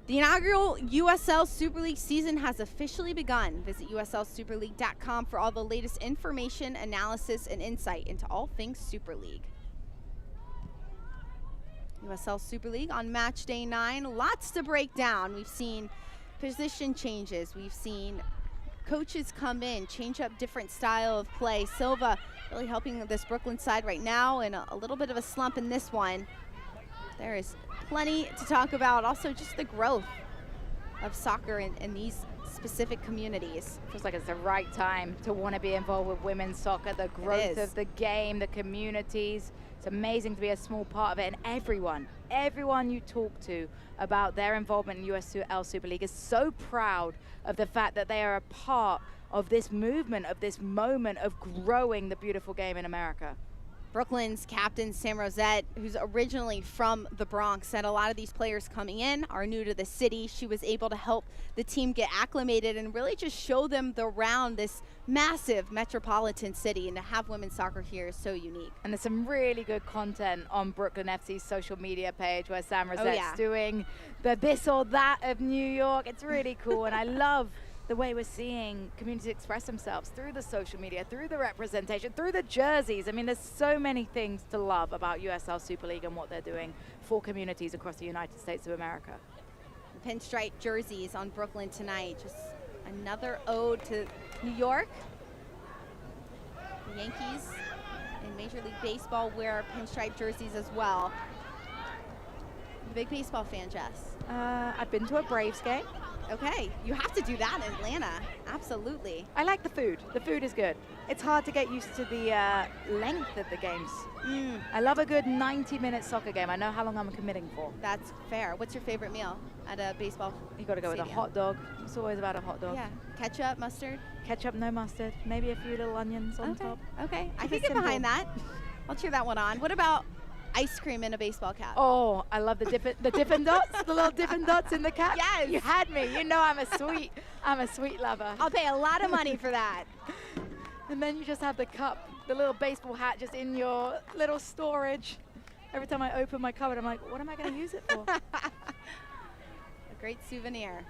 The inaugural USL Super League season has officially begun. Visit USLSuperLeague.com for all the latest information, analysis, and insight into all things Super League. USL Super League on match day 9, lots to break down. We've seen position changes, we've seen coaches come in, change up different style of play. Silva really helping this Brooklyn side right now, and a little bit of a slump in this one. There is plenty to talk about. Also just the growth of soccer in these specific communities. Feels like it's the right time to want to be involved with women's soccer, the growth of the game, the communities. It's amazing to be a small part of it, and everyone you talk to about their involvement in USL Super League is so proud of the fact that they are a part of this movement, of this moment of growing the beautiful game in America. Brooklyn's captain, Sam Rosette, who's originally from the Bronx, said a lot of these players coming in are new to the city. She was able to help the team get acclimated and really just show them around this massive metropolitan city, and to have women's soccer here is so unique. And there's some really good content on Brooklyn FC's social media page where Sam Rosette's doing the this or that of New York. It's really cool, and I love the way we're seeing communities express themselves through the social media, through the representation, through the jerseys. I mean, there's so many things to love about USL Super League and what they're doing for communities across the United States of America. Pinstripe jerseys on Brooklyn tonight. Just another ode to New York. The Yankees in Major League Baseball wear pinstripe jerseys as well. Big baseball fan, Jess. I've been to a Braves game. Okay, you have to do that in Atlanta. Absolutely. I like the food. The food is good. It's hard to get used to the length of the games. I love a good 90-minute soccer game. I know how long I'm committing for. That's fair. What's your favorite meal at a baseball You got to go stadium? with a hot dog. It's always about a hot dog. Yeah. Ketchup, mustard? Ketchup, no mustard. Maybe a few little onions on top. Okay, I Keep can it get behind simple. that. I'll cheer that one on. What about ice cream in a baseball cap? Oh, I love the Dippin' Dots, the little Dippin' Dots in the cap. Yes. You had me. You know I'm a sweet lover. I'll pay a lot of money for that. And then you just have the cup, the little baseball hat just in your little storage. Every time I open my cupboard, I'm like, what am I going to use it for? A great souvenir.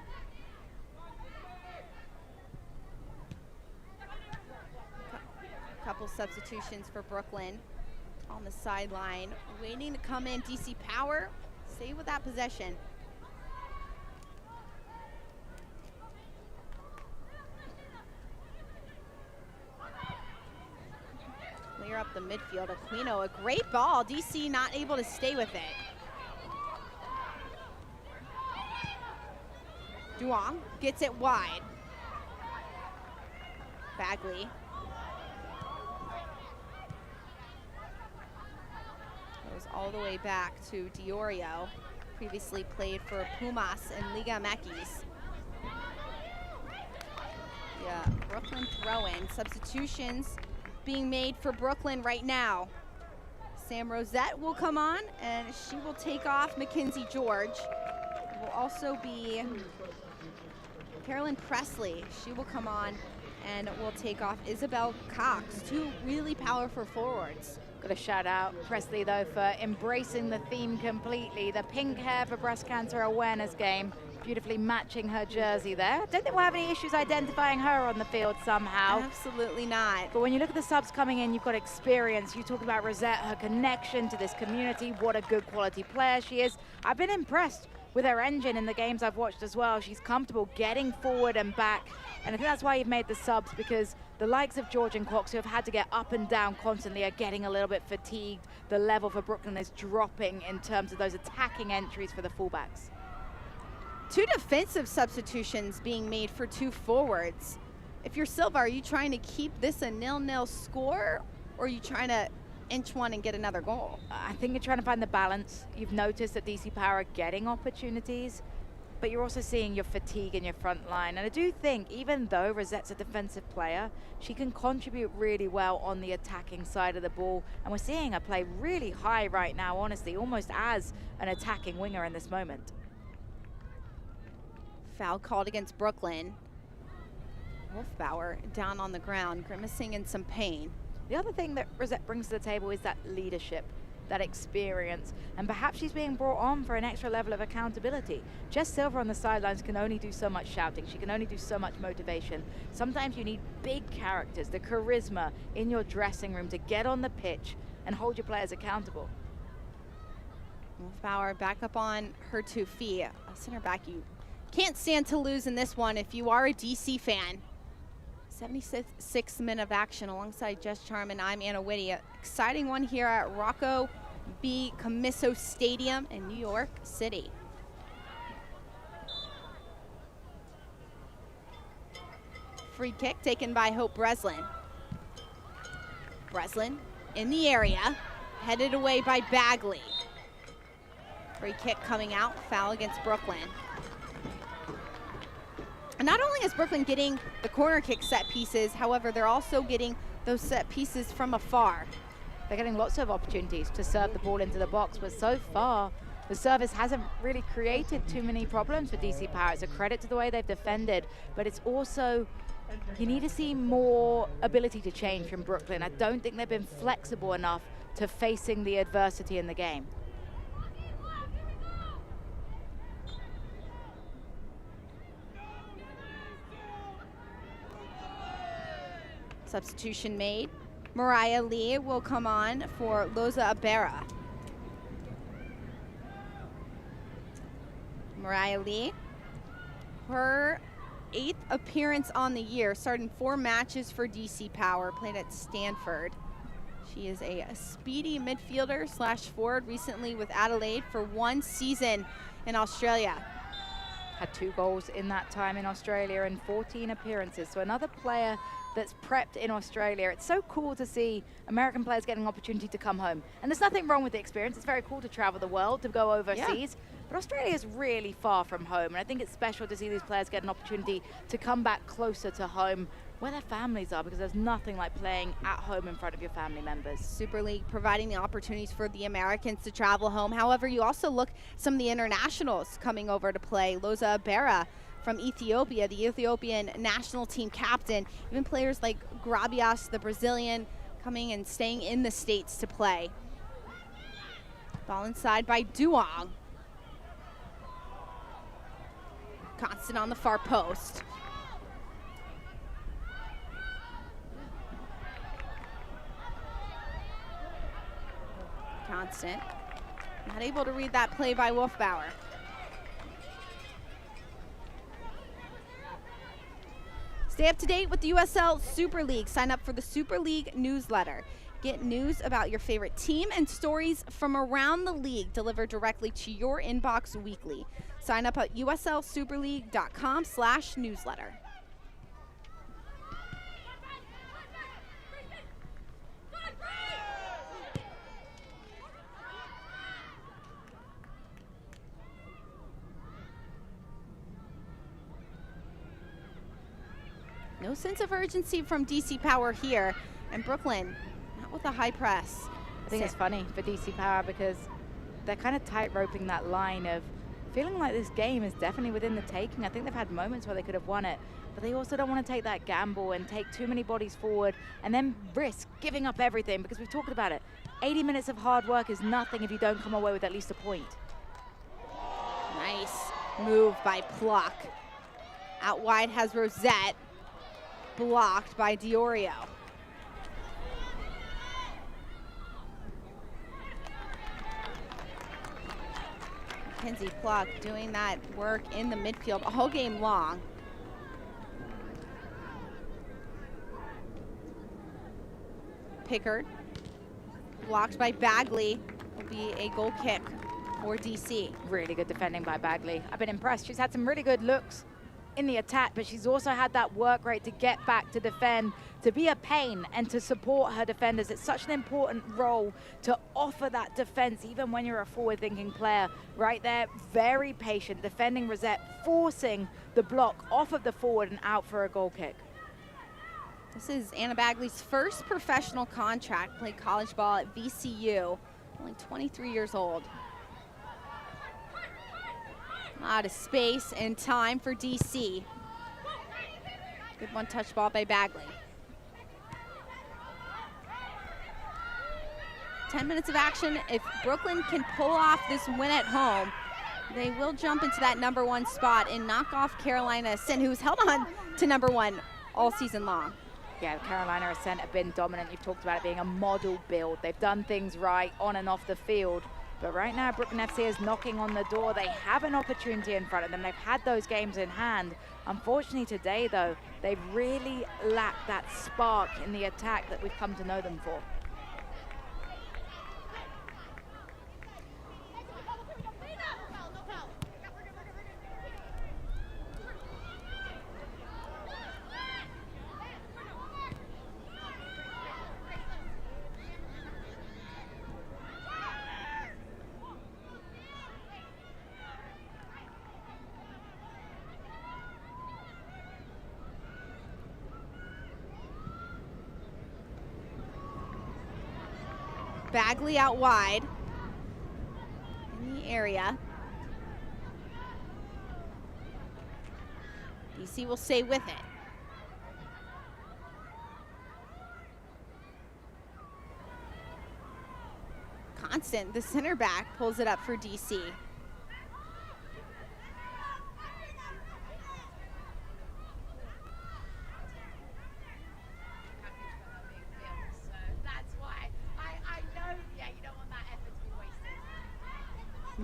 Couple substitutions for Brooklyn on the sideline, waiting to come in. DC Power, stay with that possession. Clear up the midfield. Aquino, a great ball. DC not able to stay with it. Duong gets it wide. Bagley. Goes all the way back to Diorio. Previously played for Pumas and Liga MX. Yeah, Brooklyn throw-in. Substitutions being made for Brooklyn right now. Sam Rosette will come on, and she will take off Mackenzie George. It will also be Carolyn Presley. She will come on and will take off Isabel Cox, two really powerful forwards. Got to shout out Presley, though, for embracing the theme completely. The pink hair for Breast Cancer Awareness Game, beautifully matching her jersey there. Don't think we'll have any issues identifying her on the field somehow. Absolutely not. But when you look at the subs coming in, you've got experience. You talk about Rosette, her connection to this community, what a good quality player she is. I've been impressed with her engine in the games I've watched as well. She's comfortable getting forward and back. And I think that's why you've made the subs, because the likes of George and Cox, who have had to get up and down constantly, are getting a little bit fatigued. The level for Brooklyn is dropping in terms of those attacking entries for the fullbacks. Two defensive substitutions being made for two forwards. If you're Silva, are you trying to keep this a 0-0 score, or are you trying to inch one and get another goal? I think you're trying to find the balance. You've noticed that DC Power are getting opportunities, but you're also seeing your fatigue in your front line. And I do think, even though Rosette's a defensive player, she can contribute really well on the attacking side of the ball. And we're seeing her play really high right now, honestly, almost as an attacking winger in this moment. Foul called against Brooklyn. Wolfbauer down on the ground, grimacing in some pain. The other thing that Rosette brings to the table is that leadership, that experience, and perhaps she's being brought on for an extra level of accountability. Jess Silva on the sidelines can only do so much shouting. She can only do so much motivation. Sometimes you need big characters, the charisma in your dressing room to get on the pitch and hold your players accountable. Wolfbauer back up on her 2 feet. Center back, you can't stand to lose in this one if you are a DC fan. 76th minute of action alongside Jess Charman. I'm Anna Whitty. Exciting one here at Rocco B. Camiso Stadium in New York City. Free kick taken by Hope Breslin. Breslin in the area, headed away by Bagley. Free kick coming out, foul against Brooklyn. And not only is Brooklyn getting the corner kick set pieces, however, they're also getting those set pieces from afar. They're getting lots of opportunities to serve the ball into the box, but so far, the service hasn't really created too many problems for DC Power. It's a credit to the way they've defended, but it's also, you need to see more ability to change from Brooklyn. I don't think they've been flexible enough to facing the adversity in the game. Substitution made. Mariah Lee will come on for Loza Abera. Mariah Lee, her 8th appearance on the year, starting 4 matches for DC Power, played at Stanford. She is a speedy midfielder / forward, recently with Adelaide for 1 season in Australia. Had 2 goals in that time in Australia and 14 appearances. So another player that's prepped in Australia. It's so cool to see American players getting an opportunity to come home. And there's nothing wrong with the experience. It's very cool to travel the world, to go overseas. Yeah. But Australia is really far from home. And I think it's special to see these players get an opportunity to come back closer to home, where their families are, because there's nothing like playing at home in front of your family members. Super League providing the opportunities for the Americans to travel home. However, you also look some of the internationals coming over to play. Loza Abera from Ethiopia, the Ethiopian national team captain. Even players like Grabias, the Brazilian, coming and staying in the States to play. Ball inside by Duong. Constant on the far post. Constant. Not able to read that play by Wolfbauer. Stay up to date with the USL Super League. Sign up for the Super League newsletter. Get news about your favorite team and stories from around the league delivered directly to your inbox weekly. Sign up at uslsuperleague.com/newsletter. No sense of urgency from DC Power here, and Brooklyn not with a high press. I think it's funny for DC Power because they're kind of tight-roping that line of feeling like this game is definitely within the taking. I think they've had moments where they could have won it, but they also don't want to take that gamble and take too many bodies forward and then risk giving up everything, because we've talked about it. 80 minutes of hard work is nothing if you don't come away with at least a point. Nice move by Pluck. Out wide has Rosette. Blocked by Diorio. Mackenzie Pluck doing that work in the midfield all game long. Pickard, blocked by Bagley, will be a goal kick for DC. Really good defending by Bagley. I've been impressed. She's had some really good looks in the attack, but she's also had that work rate to get back to defend, to be a pain and to support her defenders. It's such an important role to offer that defense, even when you're a forward-thinking player. Right there, very patient, defending Rosette, forcing the block off of the forward and out for a goal kick. This is Anna Bagley's first professional contract, played college ball at VCU, only 23 years old. Out of space and time for DC. Good one-touch ball by Bagley. 10 minutes of action. If Brooklyn can pull off this win at home, they will jump into that #1 spot and knock off Carolina Ascent, who's held on to #1 all season long. Yeah, Carolina Ascent have been dominant. You've talked about it being a model build. They've done things right on and off the field. But right now, Brooklyn FC is knocking on the door. They have an opportunity in front of them. They've had those games in hand. Unfortunately today, though, they've really lacked that spark in the attack that we've come to know them for. Bagley out wide in the area. DC will stay with it. Constant, the center back, pulls it up for DC.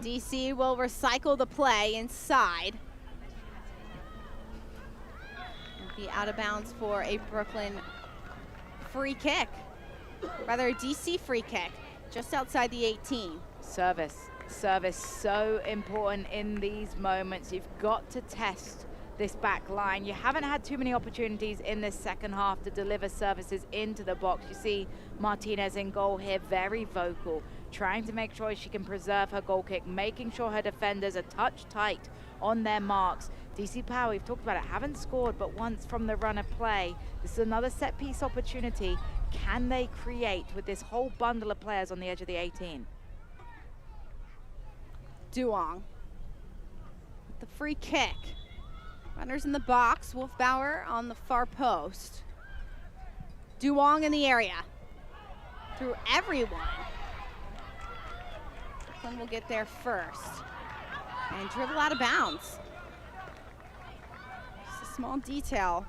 DC will recycle the play inside. It'll be out of bounds for a Brooklyn free kick. Rather, a DC free kick, just outside the 18. Service so important in these moments. You've got to test this back line. You haven't had too many opportunities in this second half to deliver services into the box. You see Martinez in goal here, very vocal, trying to make sure she can preserve her goal kick, making sure her defenders are touch tight on their marks. DC Power, we've talked about it, haven't scored but once from the run of play. This is another set piece opportunity. Can they create with this whole bundle of players on the edge of the 18? Duong with the free kick. Runners in the box. Wolfbauer on the far post. Duong in the area. Through everyone. Brooklyn will get there first. And dribble out of bounds. Just a small detail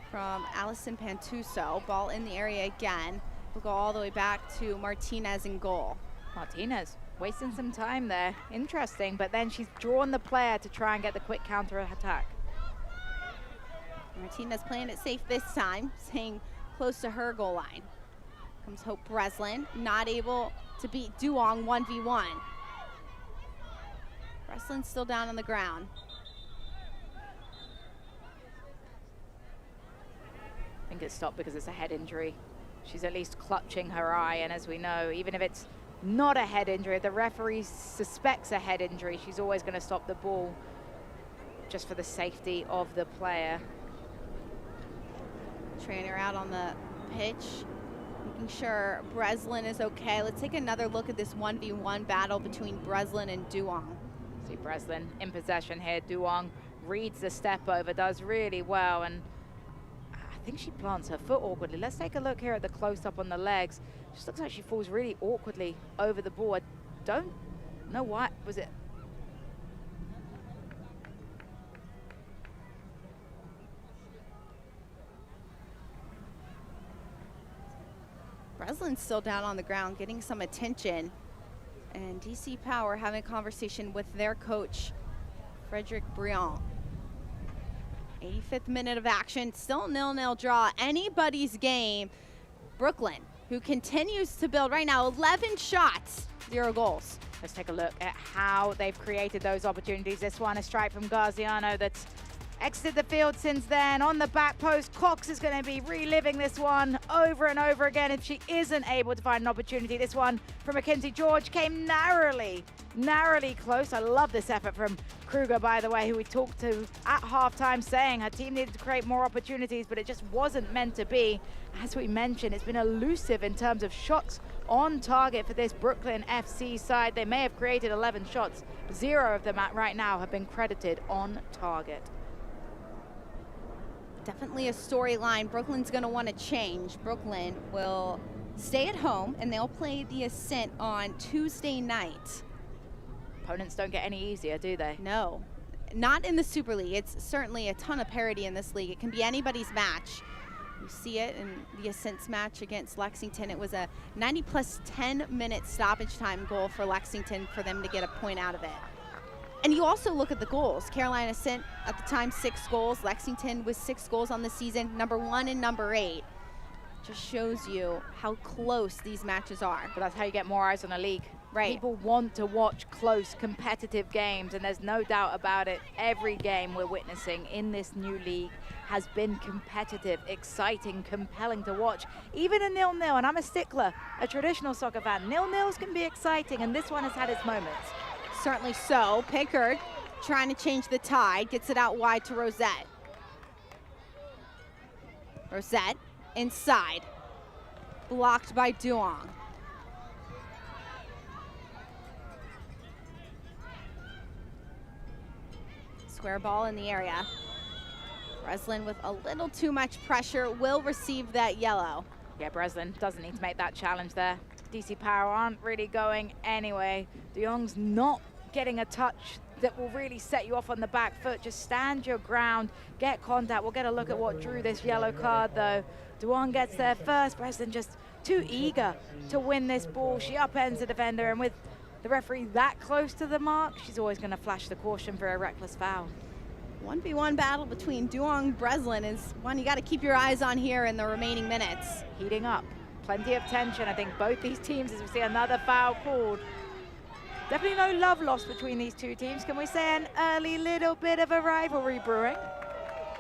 from Allison Pantuso. Ball in the area again. We'll go all the way back to Martinez in goal. Martinez wasting some time there. Interesting, but then she's drawn the player to try and get the quick counter attack. Martinez playing it safe this time, staying close to her goal line. Comes Hope Breslin, not able to beat Duong 1v1. Breslin's still down on the ground. I think it's stopped because it's a head injury. She's at least clutching her eye, and as we know, even if it's not a head injury, the referee suspects a head injury, she's always going to stop the ball just for the safety of the player. Trainer out on the pitch, making sure Breslin is okay. Let's take another look at this 1v1 battle between Breslin and Duong. See Breslin in possession here. Duong reads the step over, does really well, and I think she plants her foot awkwardly. Let's take a look here at the close-up on the legs. Just looks like she falls really awkwardly over the ball. I don't know why. Was it? Breslin's still down on the ground, getting some attention. And DC Power having a conversation with their coach, Frederick Briand. 85th minute of action, still 0-0 draw. Anybody's game. Brooklyn, who continues to build right now, 11 shots, 0 goals. Let's take a look at how they've created those opportunities. This one, a strike from Garziano that's exited the field since then. On the back post, Cox is going to be reliving this one over and over again if she isn't able to find an opportunity. This one from Mackenzie George came narrowly close. I love this effort from Kruger, by the way, who we talked to at halftime, saying her team needed to create more opportunities, but it just wasn't meant to be. As we mentioned, it's been elusive in terms of shots on target for this Brooklyn FC side. They may have created 11 shots. 0 of them right now have been credited on target. Definitely a storyline Brooklyn's going to want to change. Brooklyn will stay at home, and they'll play the Ascent on Tuesday night. Opponents don't get any easier, do they? No, not in the Super League. It's certainly a ton of parity in this league. It can be anybody's match. You see it in the Ascent's match against Lexington. It was a 90 plus 10 minute stoppage time goal for Lexington for them to get a point out of it. And you also look at the goals. Carolina Ascent at the time 6 goals. Lexington with 6 goals on the season, number 1 and number 8. Just shows you how close these matches are. But that's how you get more eyes on a league. Right. People want to watch close, competitive games, and there's no doubt about it. Every game we're witnessing in this new league has been competitive, exciting, compelling to watch. Even a 0-0, and I'm a stickler, a traditional soccer fan. 0-0s can be exciting, and this one has had its moments. Certainly so. Pickard trying to change the tide, gets it out wide to Rosette. Rosette inside, blocked by Duong. Square ball in the area. Breslin with a little too much pressure will receive that yellow. Yeah, Breslin doesn't need to make that challenge there. DC Power aren't really going anyway. Duong's not getting a touch that will really set you off on the back foot. Just stand your ground, get contact. We'll get a look at what drew this yellow card though. Duong gets there first. Breslin just too eager to win this ball. She upends the defender, and with the referee that close to the mark, she's always going to flash the caution for a reckless foul. 1v1 battle between Duong Breslin is one you got to keep your eyes on here in the remaining minutes. Heating up, plenty of tension. I think both these teams, as we see another foul called. Definitely no love lost between these two teams. Can we say an early little bit of a rivalry brewing?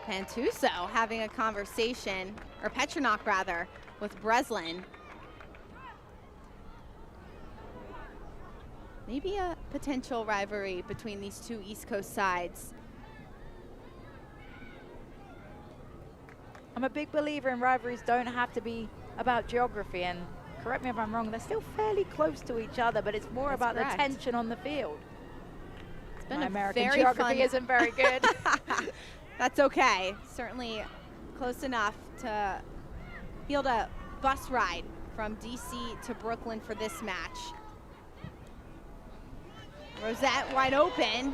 Pantuso having a conversation, or Petronok rather, with Breslin. Maybe a potential rivalry between these two East Coast sides. I'm a big believer in rivalries don't have to be about geography, and correct me if I'm wrong, they're still fairly close to each other, but it's more about correct. the tension on the field. It's been My a American very geography fun... isn't very good. That's okay. Certainly close enough to field a bus ride from DC to Brooklyn for this match. Rosette wide open.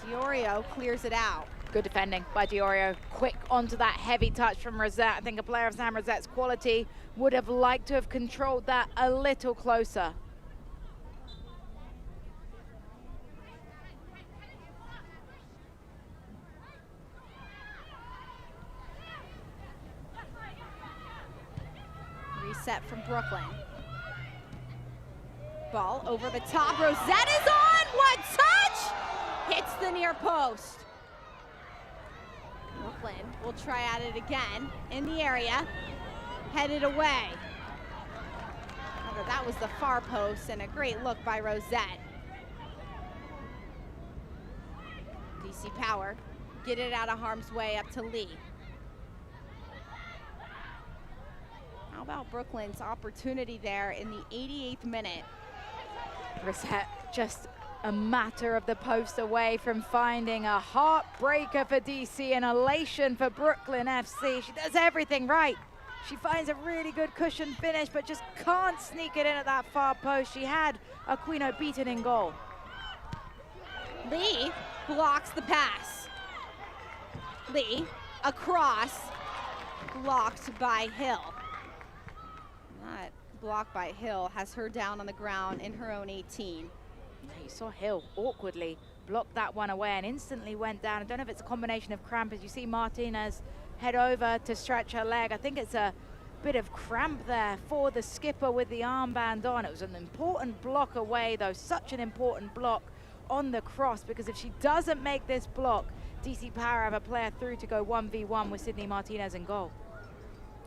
Diorio clears it out. Good defending by Diorio. Quick onto that heavy touch from Rosette. I think a player of Sam Rosette's quality would have liked to have controlled that a little closer. Reset from Brooklyn. Ball over the top. Rosette is on. What touch? Hits the near post. Brooklyn will try at it again in the area. Headed away. That was the far post and a great look by Rosette. DC Power get it out of harm's way up to Lee. How about Brooklyn's opportunity there in the 88th minute? Rosette just a matter of the post away from finding a heartbreaker for DC, an elation for Brooklyn FC. She does everything right. She finds a really good cushion finish, but just can't sneak it in at that far post. She had Aquino beaten in goal. Lee blocks the pass. Lee across, blocked by Hill. That block by Hill has her down on the ground in her own 18. You saw Hill awkwardly block that one away and instantly went down. I don't know if it's a combination of cramp as you see Martinez head over to stretch her leg. I think it's a bit of cramp there for the skipper with the armband on. It was an important block away though, such an important block on the cross, because if she doesn't make this block, DC Power have a player through to go 1v1 with Sydney Martinez in goal.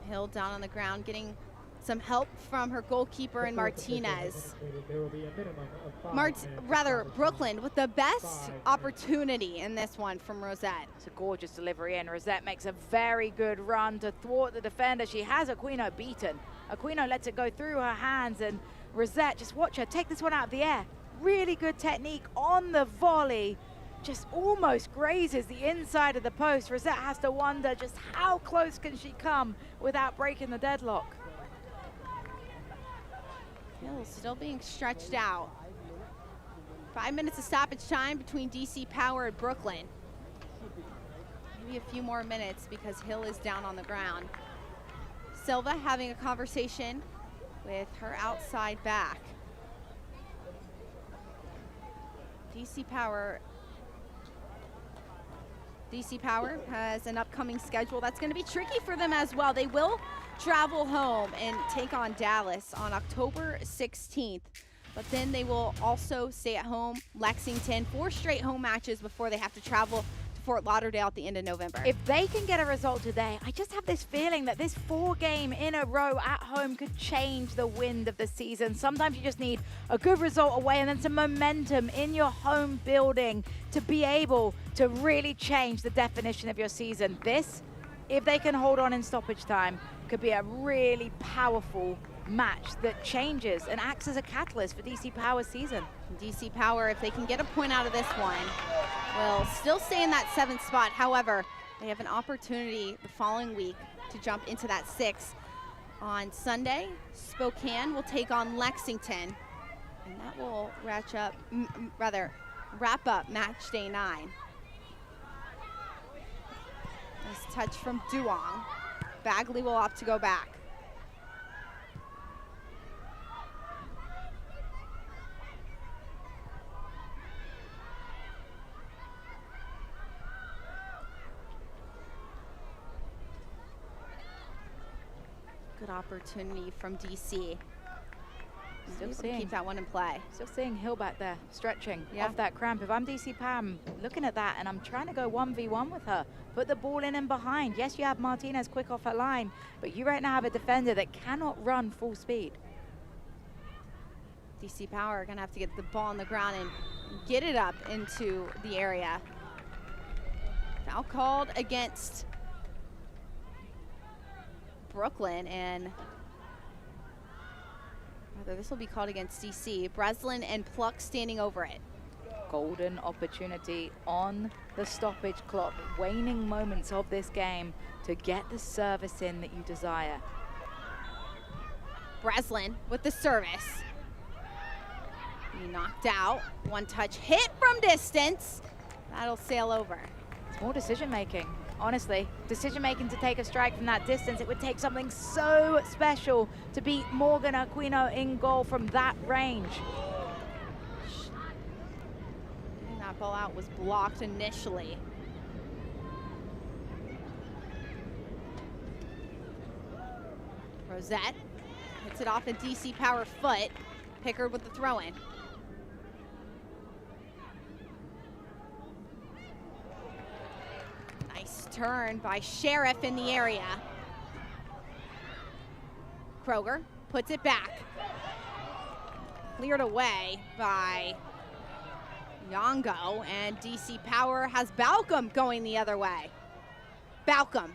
Hill down on the ground getting some help from her goalkeeper and Martinez. Brooklyn with the best opportunity in this one from Rosette. It's a gorgeous delivery and Rosette makes a very good run to thwart the defender. She has Aquino beaten. Aquino lets it go through her hands and Rosette, just watch her take this one out of the air. Really good technique on the volley. Just almost grazes the inside of the post. Rosette has to wonder just how close can she come without breaking the deadlock. Hill still being stretched out. 5 minutes of stoppage time between DC Power and Brooklyn. Maybe a few more minutes because Hill is down on the ground. Silva having a conversation with her outside back. DC Power has an upcoming schedule that's going to be tricky for them as well. They will travel home and take on Dallas on October 16th. But then they will also stay at home, Lexington, 4 straight home matches before they have to travel to Fort Lauderdale at the end of November. If they can get a result today, I just have this feeling that this 4 game in a row at home could change the wind of the season. Sometimes you just need a good result away and then some momentum in your home building to be able to really change the definition of your season. This, if they can hold on in stoppage time, could be a really powerful match that changes and acts as a catalyst for DC Power's season. DC Power, if they can get a point out of this one, will still stay in that 7th spot. However, they have an opportunity the following week to jump into that 6th. On Sunday, Spokane will take on Lexington, and that will wrap up match day 9. Nice touch from Duong. Bagley will opt to go back. Good opportunity from DC. Still able to keep that one in play. Still seeing Hill back there stretching off that cramp. If I'm DC Power, I'm looking at that and I'm trying to go 1v1 with her. Put the ball in and behind. Yes, you have Martinez quick off her line, but you right now have a defender that cannot run full speed. DC Power are going to have to get the ball on the ground and get it up into the area. Foul called against Brooklyn, and rather this will be called against DC. Breslin and Pluck standing over it. Golden opportunity on the stoppage clock. Waning moments of this game to get the service in that you desire. Breslin with the service. He knocked out. One touch hit from distance. That'll sail over. It's more decision making. Honestly, decision making to take a strike from that distance. It would take something so special to beat Morgan Aquino in goal from that range. Getting that ball out was blocked initially. Rosette hits it off a DC Power foot. Pickard with the throw-in. Nice turn by Sheriff in the area. Kroger puts it back. Cleared away by Yongo, and DC Power has Balcom going the other way. Balcom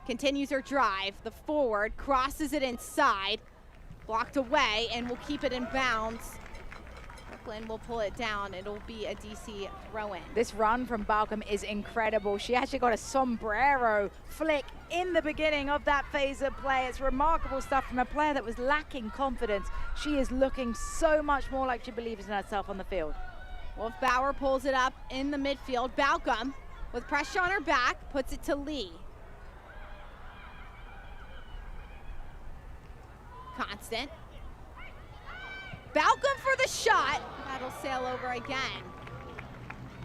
continues her drive. The forward crosses it inside, blocked away, and will keep it in bounds. Brooklyn will pull it down. It'll be a DC throw-in. This run from Balcom is incredible. She actually got a sombrero flick in the beginning of that phase of play. It's remarkable stuff from a player that was lacking confidence. She is looking so much more like she believes in herself on the field. Wolf Bauer pulls it up in the midfield. Balcom, with pressure on her back, puts it to Lee. Constant. Balcom for the shot. That'll sail over again.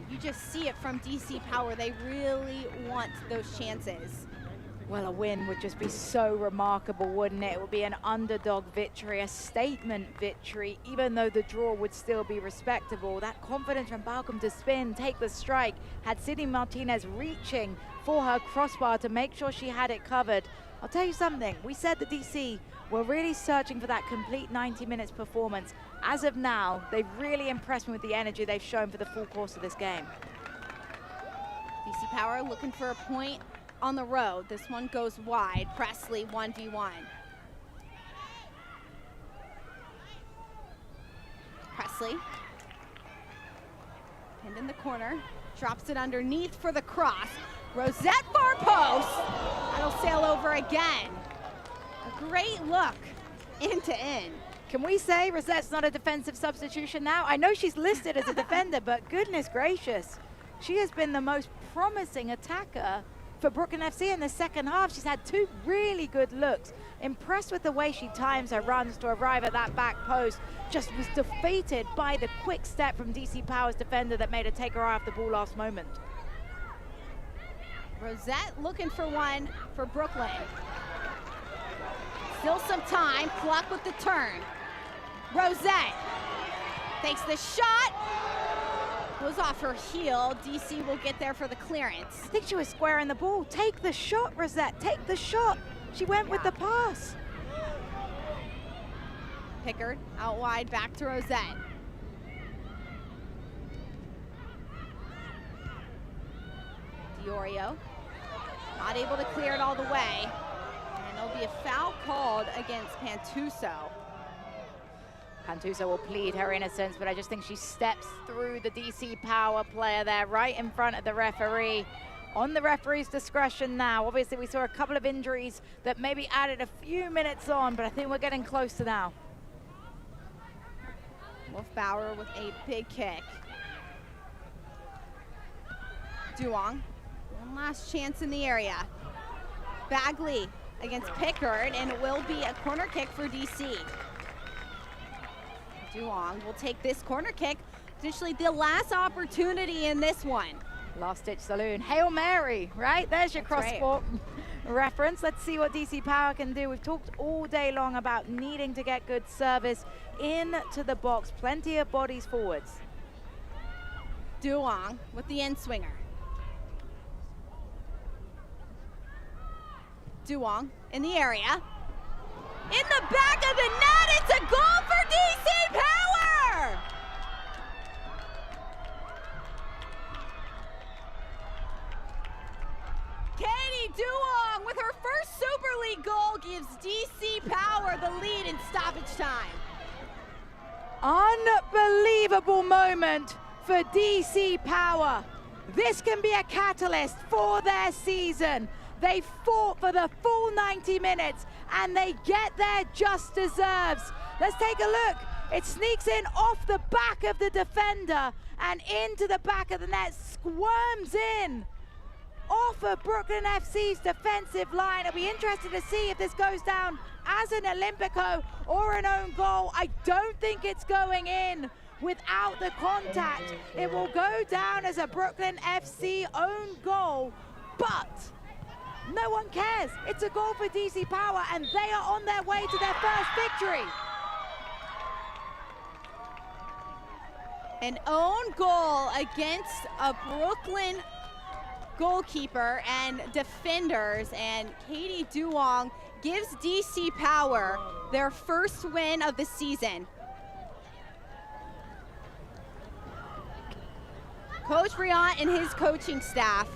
You just see it from DC Power. They really want those chances. Well, a win would just be so remarkable, wouldn't it? It would be an underdog victory, a statement victory, even though the draw would still be respectable. That confidence from Balcom to spin, take the strike, had Sydney Martinez reaching for her crossbar to make sure she had it covered. I'll tell you something, we said the DC were really searching for that complete 90 minutes performance. As of now, they've really impressed me with the energy they've shown for the full course of this game. DC Power looking for a point on the road. This one goes wide. Presley 1v1. Presley pinned in the corner, drops it underneath for the cross. Rosette far post. That'll sail over again. A great look end to end. Can we say Rosette's not a defensive substitution now? I know she's listed as a defender, but goodness gracious, she has been the most promising attacker for Brooklyn FC in the second half. She's had two really good looks. Impressed with the way she times her runs to arrive at that back post. Just was defeated by the quick step from DC Power's defender that made her take her eye off the ball last moment. Rosette looking for one for Brooklyn. Still some time. Pluck with the turn. Rosette takes the shot. Goes off her heel. DC will get there for the clearance. I think she was squaring the ball. Take the shot, Rosette. Take the shot. She went with the pass. Pickard out wide, back to Rosette. Diorio not able to clear it all the way. And there'll be a foul called against Pantuso. Pantuso will plead her innocence, but I just think she steps through the DC Power player there, right in front of the referee. On the referee's discretion now. Obviously, we saw a couple of injuries that maybe added a few minutes on, but I think we're getting close to now. Wolf Bauer with a big kick. Duong, one last chance in the area. Bagley against Pickard, and it will be a corner kick for DC. Duong will take this corner kick, potentially the last opportunity in this one. Last-ditch saloon. Hail Mary, right? There's your cross-sport reference. Let's see what DC Power can do. We've talked all day long about needing to get good service into the box. Plenty of bodies forwards. Duong with the in-swinger. Duong in the area. In the back of the net, it's a goal for DC Power! Katie Duong with her first Super League goal gives DC Power the lead in stoppage time. Unbelievable moment for DC Power. This can be a catalyst for their season. They fought for the full 90 minutes and they get their just deserves. Let's take a look. It sneaks in off the back of the defender and into the back of the net, squirms in off of Brooklyn FC's defensive line. I'll be interested to see if this goes down as an Olympico or an own goal. I don't think it's going in without the contact. It will go down as a Brooklyn FC own goal, but no one cares. It's a goal for DC Power and they are on their way to their first victory. An own goal against a Brooklyn goalkeeper and defenders, and Katie Duong gives DC Power their first win of the season. Coach Briant and his coaching staff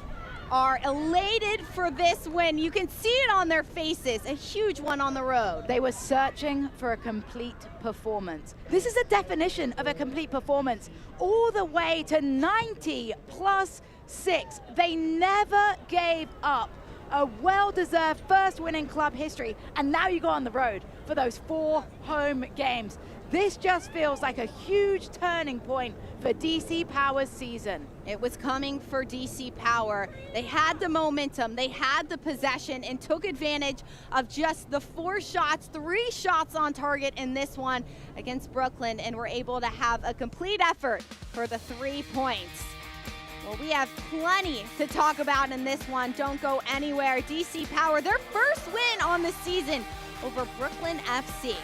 are elated for this win. You can see it on their faces, a huge one on the road. They were searching for a complete performance. This is a definition of a complete performance, all the way to 90 plus 6. They never gave up. A well-deserved first win in club history, and now you go on the road for those 4 home games. This just feels like a huge turning point for DC Power's season. It was coming for DC Power. They had the momentum, they had the possession, and took advantage of just the 4 shots, 3 shots on target in this one against Brooklyn, and were able to have a complete effort for the 3 points. Well, we have plenty to talk about in this one. Don't go anywhere. DC Power, their first win on the season over Brooklyn FC.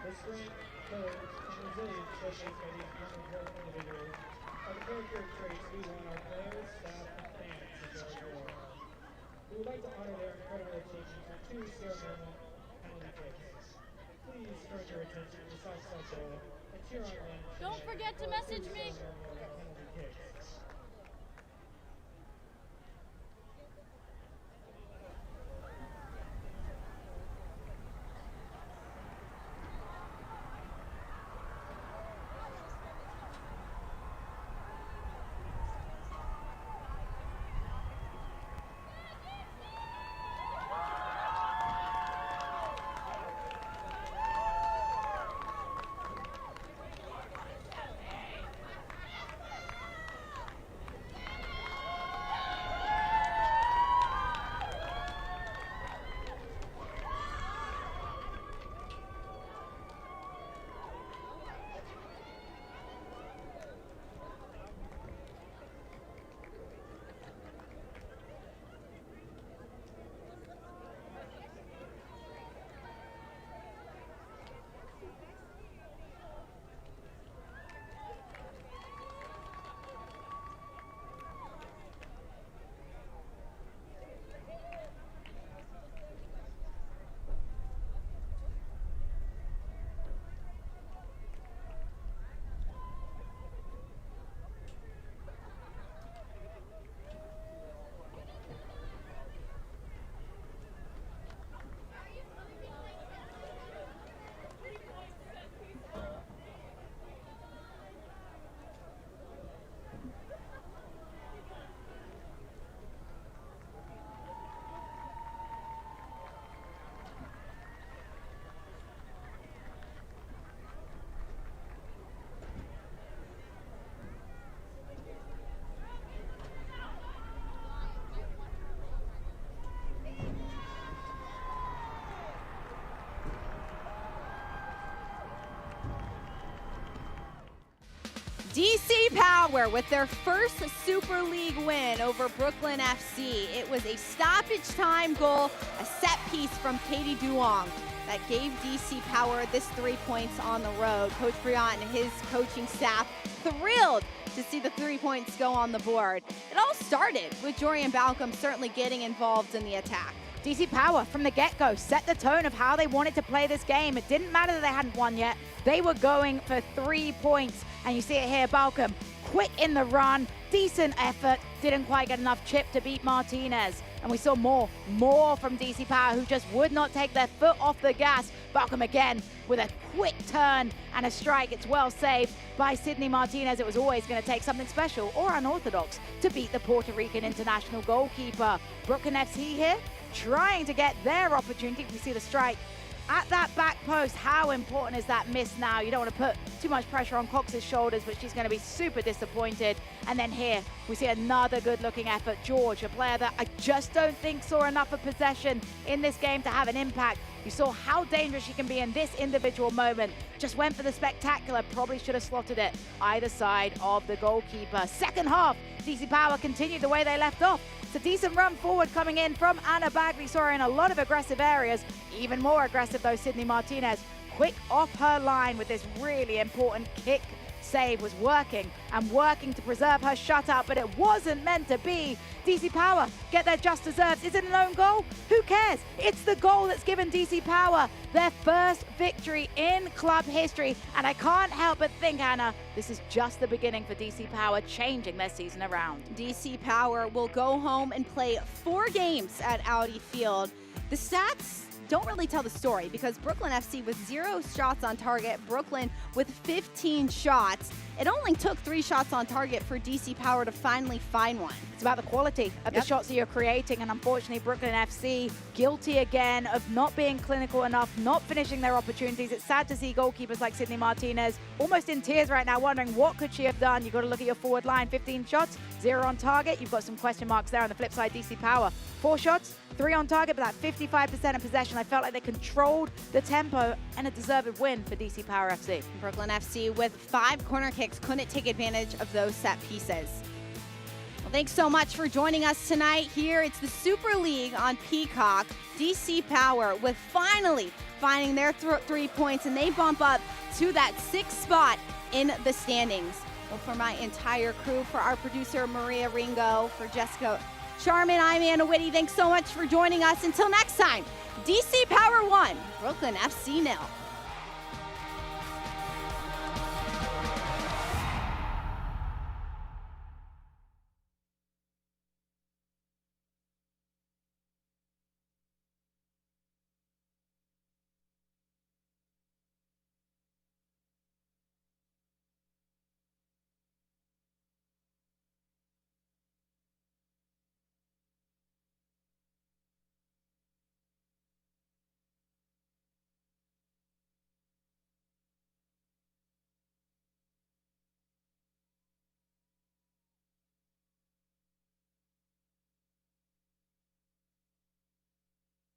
The strength, courage, and resilience showcased by these young and growing individuals are the character traits we want our players, staff, and fans to show for. We would like to honor their incredible achievements with 2 ceremonial penalty kicks. Please turn your attention to Southside Goal and cheer on them. Don't forget to message me. Penalty kicks. DC Power with their first Super League win over Brooklyn FC. It was a stoppage time goal, a set piece from Katie Duong that gave DC Power this 3 points on the road. Coach Briant and his coaching staff thrilled to see the 3 points go on the board. It all started with Jorian Balcom certainly getting involved in the attack. DC Power from the get-go set the tone of how they wanted to play this game. It didn't matter that they hadn't won yet. They were going for 3 points. And you see it here, Balcom, quick in the run, decent effort, didn't quite get enough chip to beat Martinez. And we saw more from DC Power, who just would not take their foot off the gas. Balcom again with a quick turn and a strike. It's well saved by Sydney Martinez. It was always going to take something special or unorthodox to beat the Puerto Rican international goalkeeper. Brooklyn FC here trying to get their opportunity. We see the strike at that back post. How important is that miss now? You don't want to put too much pressure on Cox's shoulders, but she's going to be super disappointed. And then here we see another good looking effort. George, a player that I just don't think saw enough of possession in this game to have an impact. You saw how dangerous she can be in this individual moment. Just went for the spectacular, probably should have slotted it either side of the goalkeeper. Second half, DC Power continued the way they left off. It's a decent run forward coming in from Anna Bagley. Saw her in a lot of aggressive areas. Even more aggressive though, Sydney Martinez. Quick off her line with this really important kick save. Was working to preserve her shutout, but it wasn't meant to be. DC Power get their just deserves. Is it an own goal? Who cares? It's the goal that's given DC Power their first victory in club history. And I can't help but think, Anna, this is just the beginning for DC Power, changing their season around. DC Power will go home and play 4 games at Audi Field. The stats don't really tell the story because Brooklyn FC with 0 shots on target, Brooklyn with 15 shots. It only took 3 shots on target for DC Power to finally find one. It's about the quality of the shots that you're creating, and unfortunately Brooklyn FC guilty again of not being clinical enough, not finishing their opportunities. It's sad to see goalkeepers like Sydney Martinez almost in tears right now, wondering what could she have done. You've got to look at your forward line. 15 shots, 0 on target. You've got some question marks there. On the flip side, DC Power, 4 shots, 3 on target, but that 55% of possession. I felt like they controlled the tempo, and a deserved win for DC Power FC. Brooklyn FC with 5 corner kicks couldn't take advantage of those set pieces. Well, thanks so much for joining us tonight here. It's the Super League on Peacock. DC Power with finally finding their 3 points, and they bump up to that 6th spot in the standings. Well, for my entire crew, for our producer Maria Ringo, for Jessica Charman, I'm Anna Whitty. Thanks so much for joining us. Until next time, DC Power 1, Brooklyn FC 0.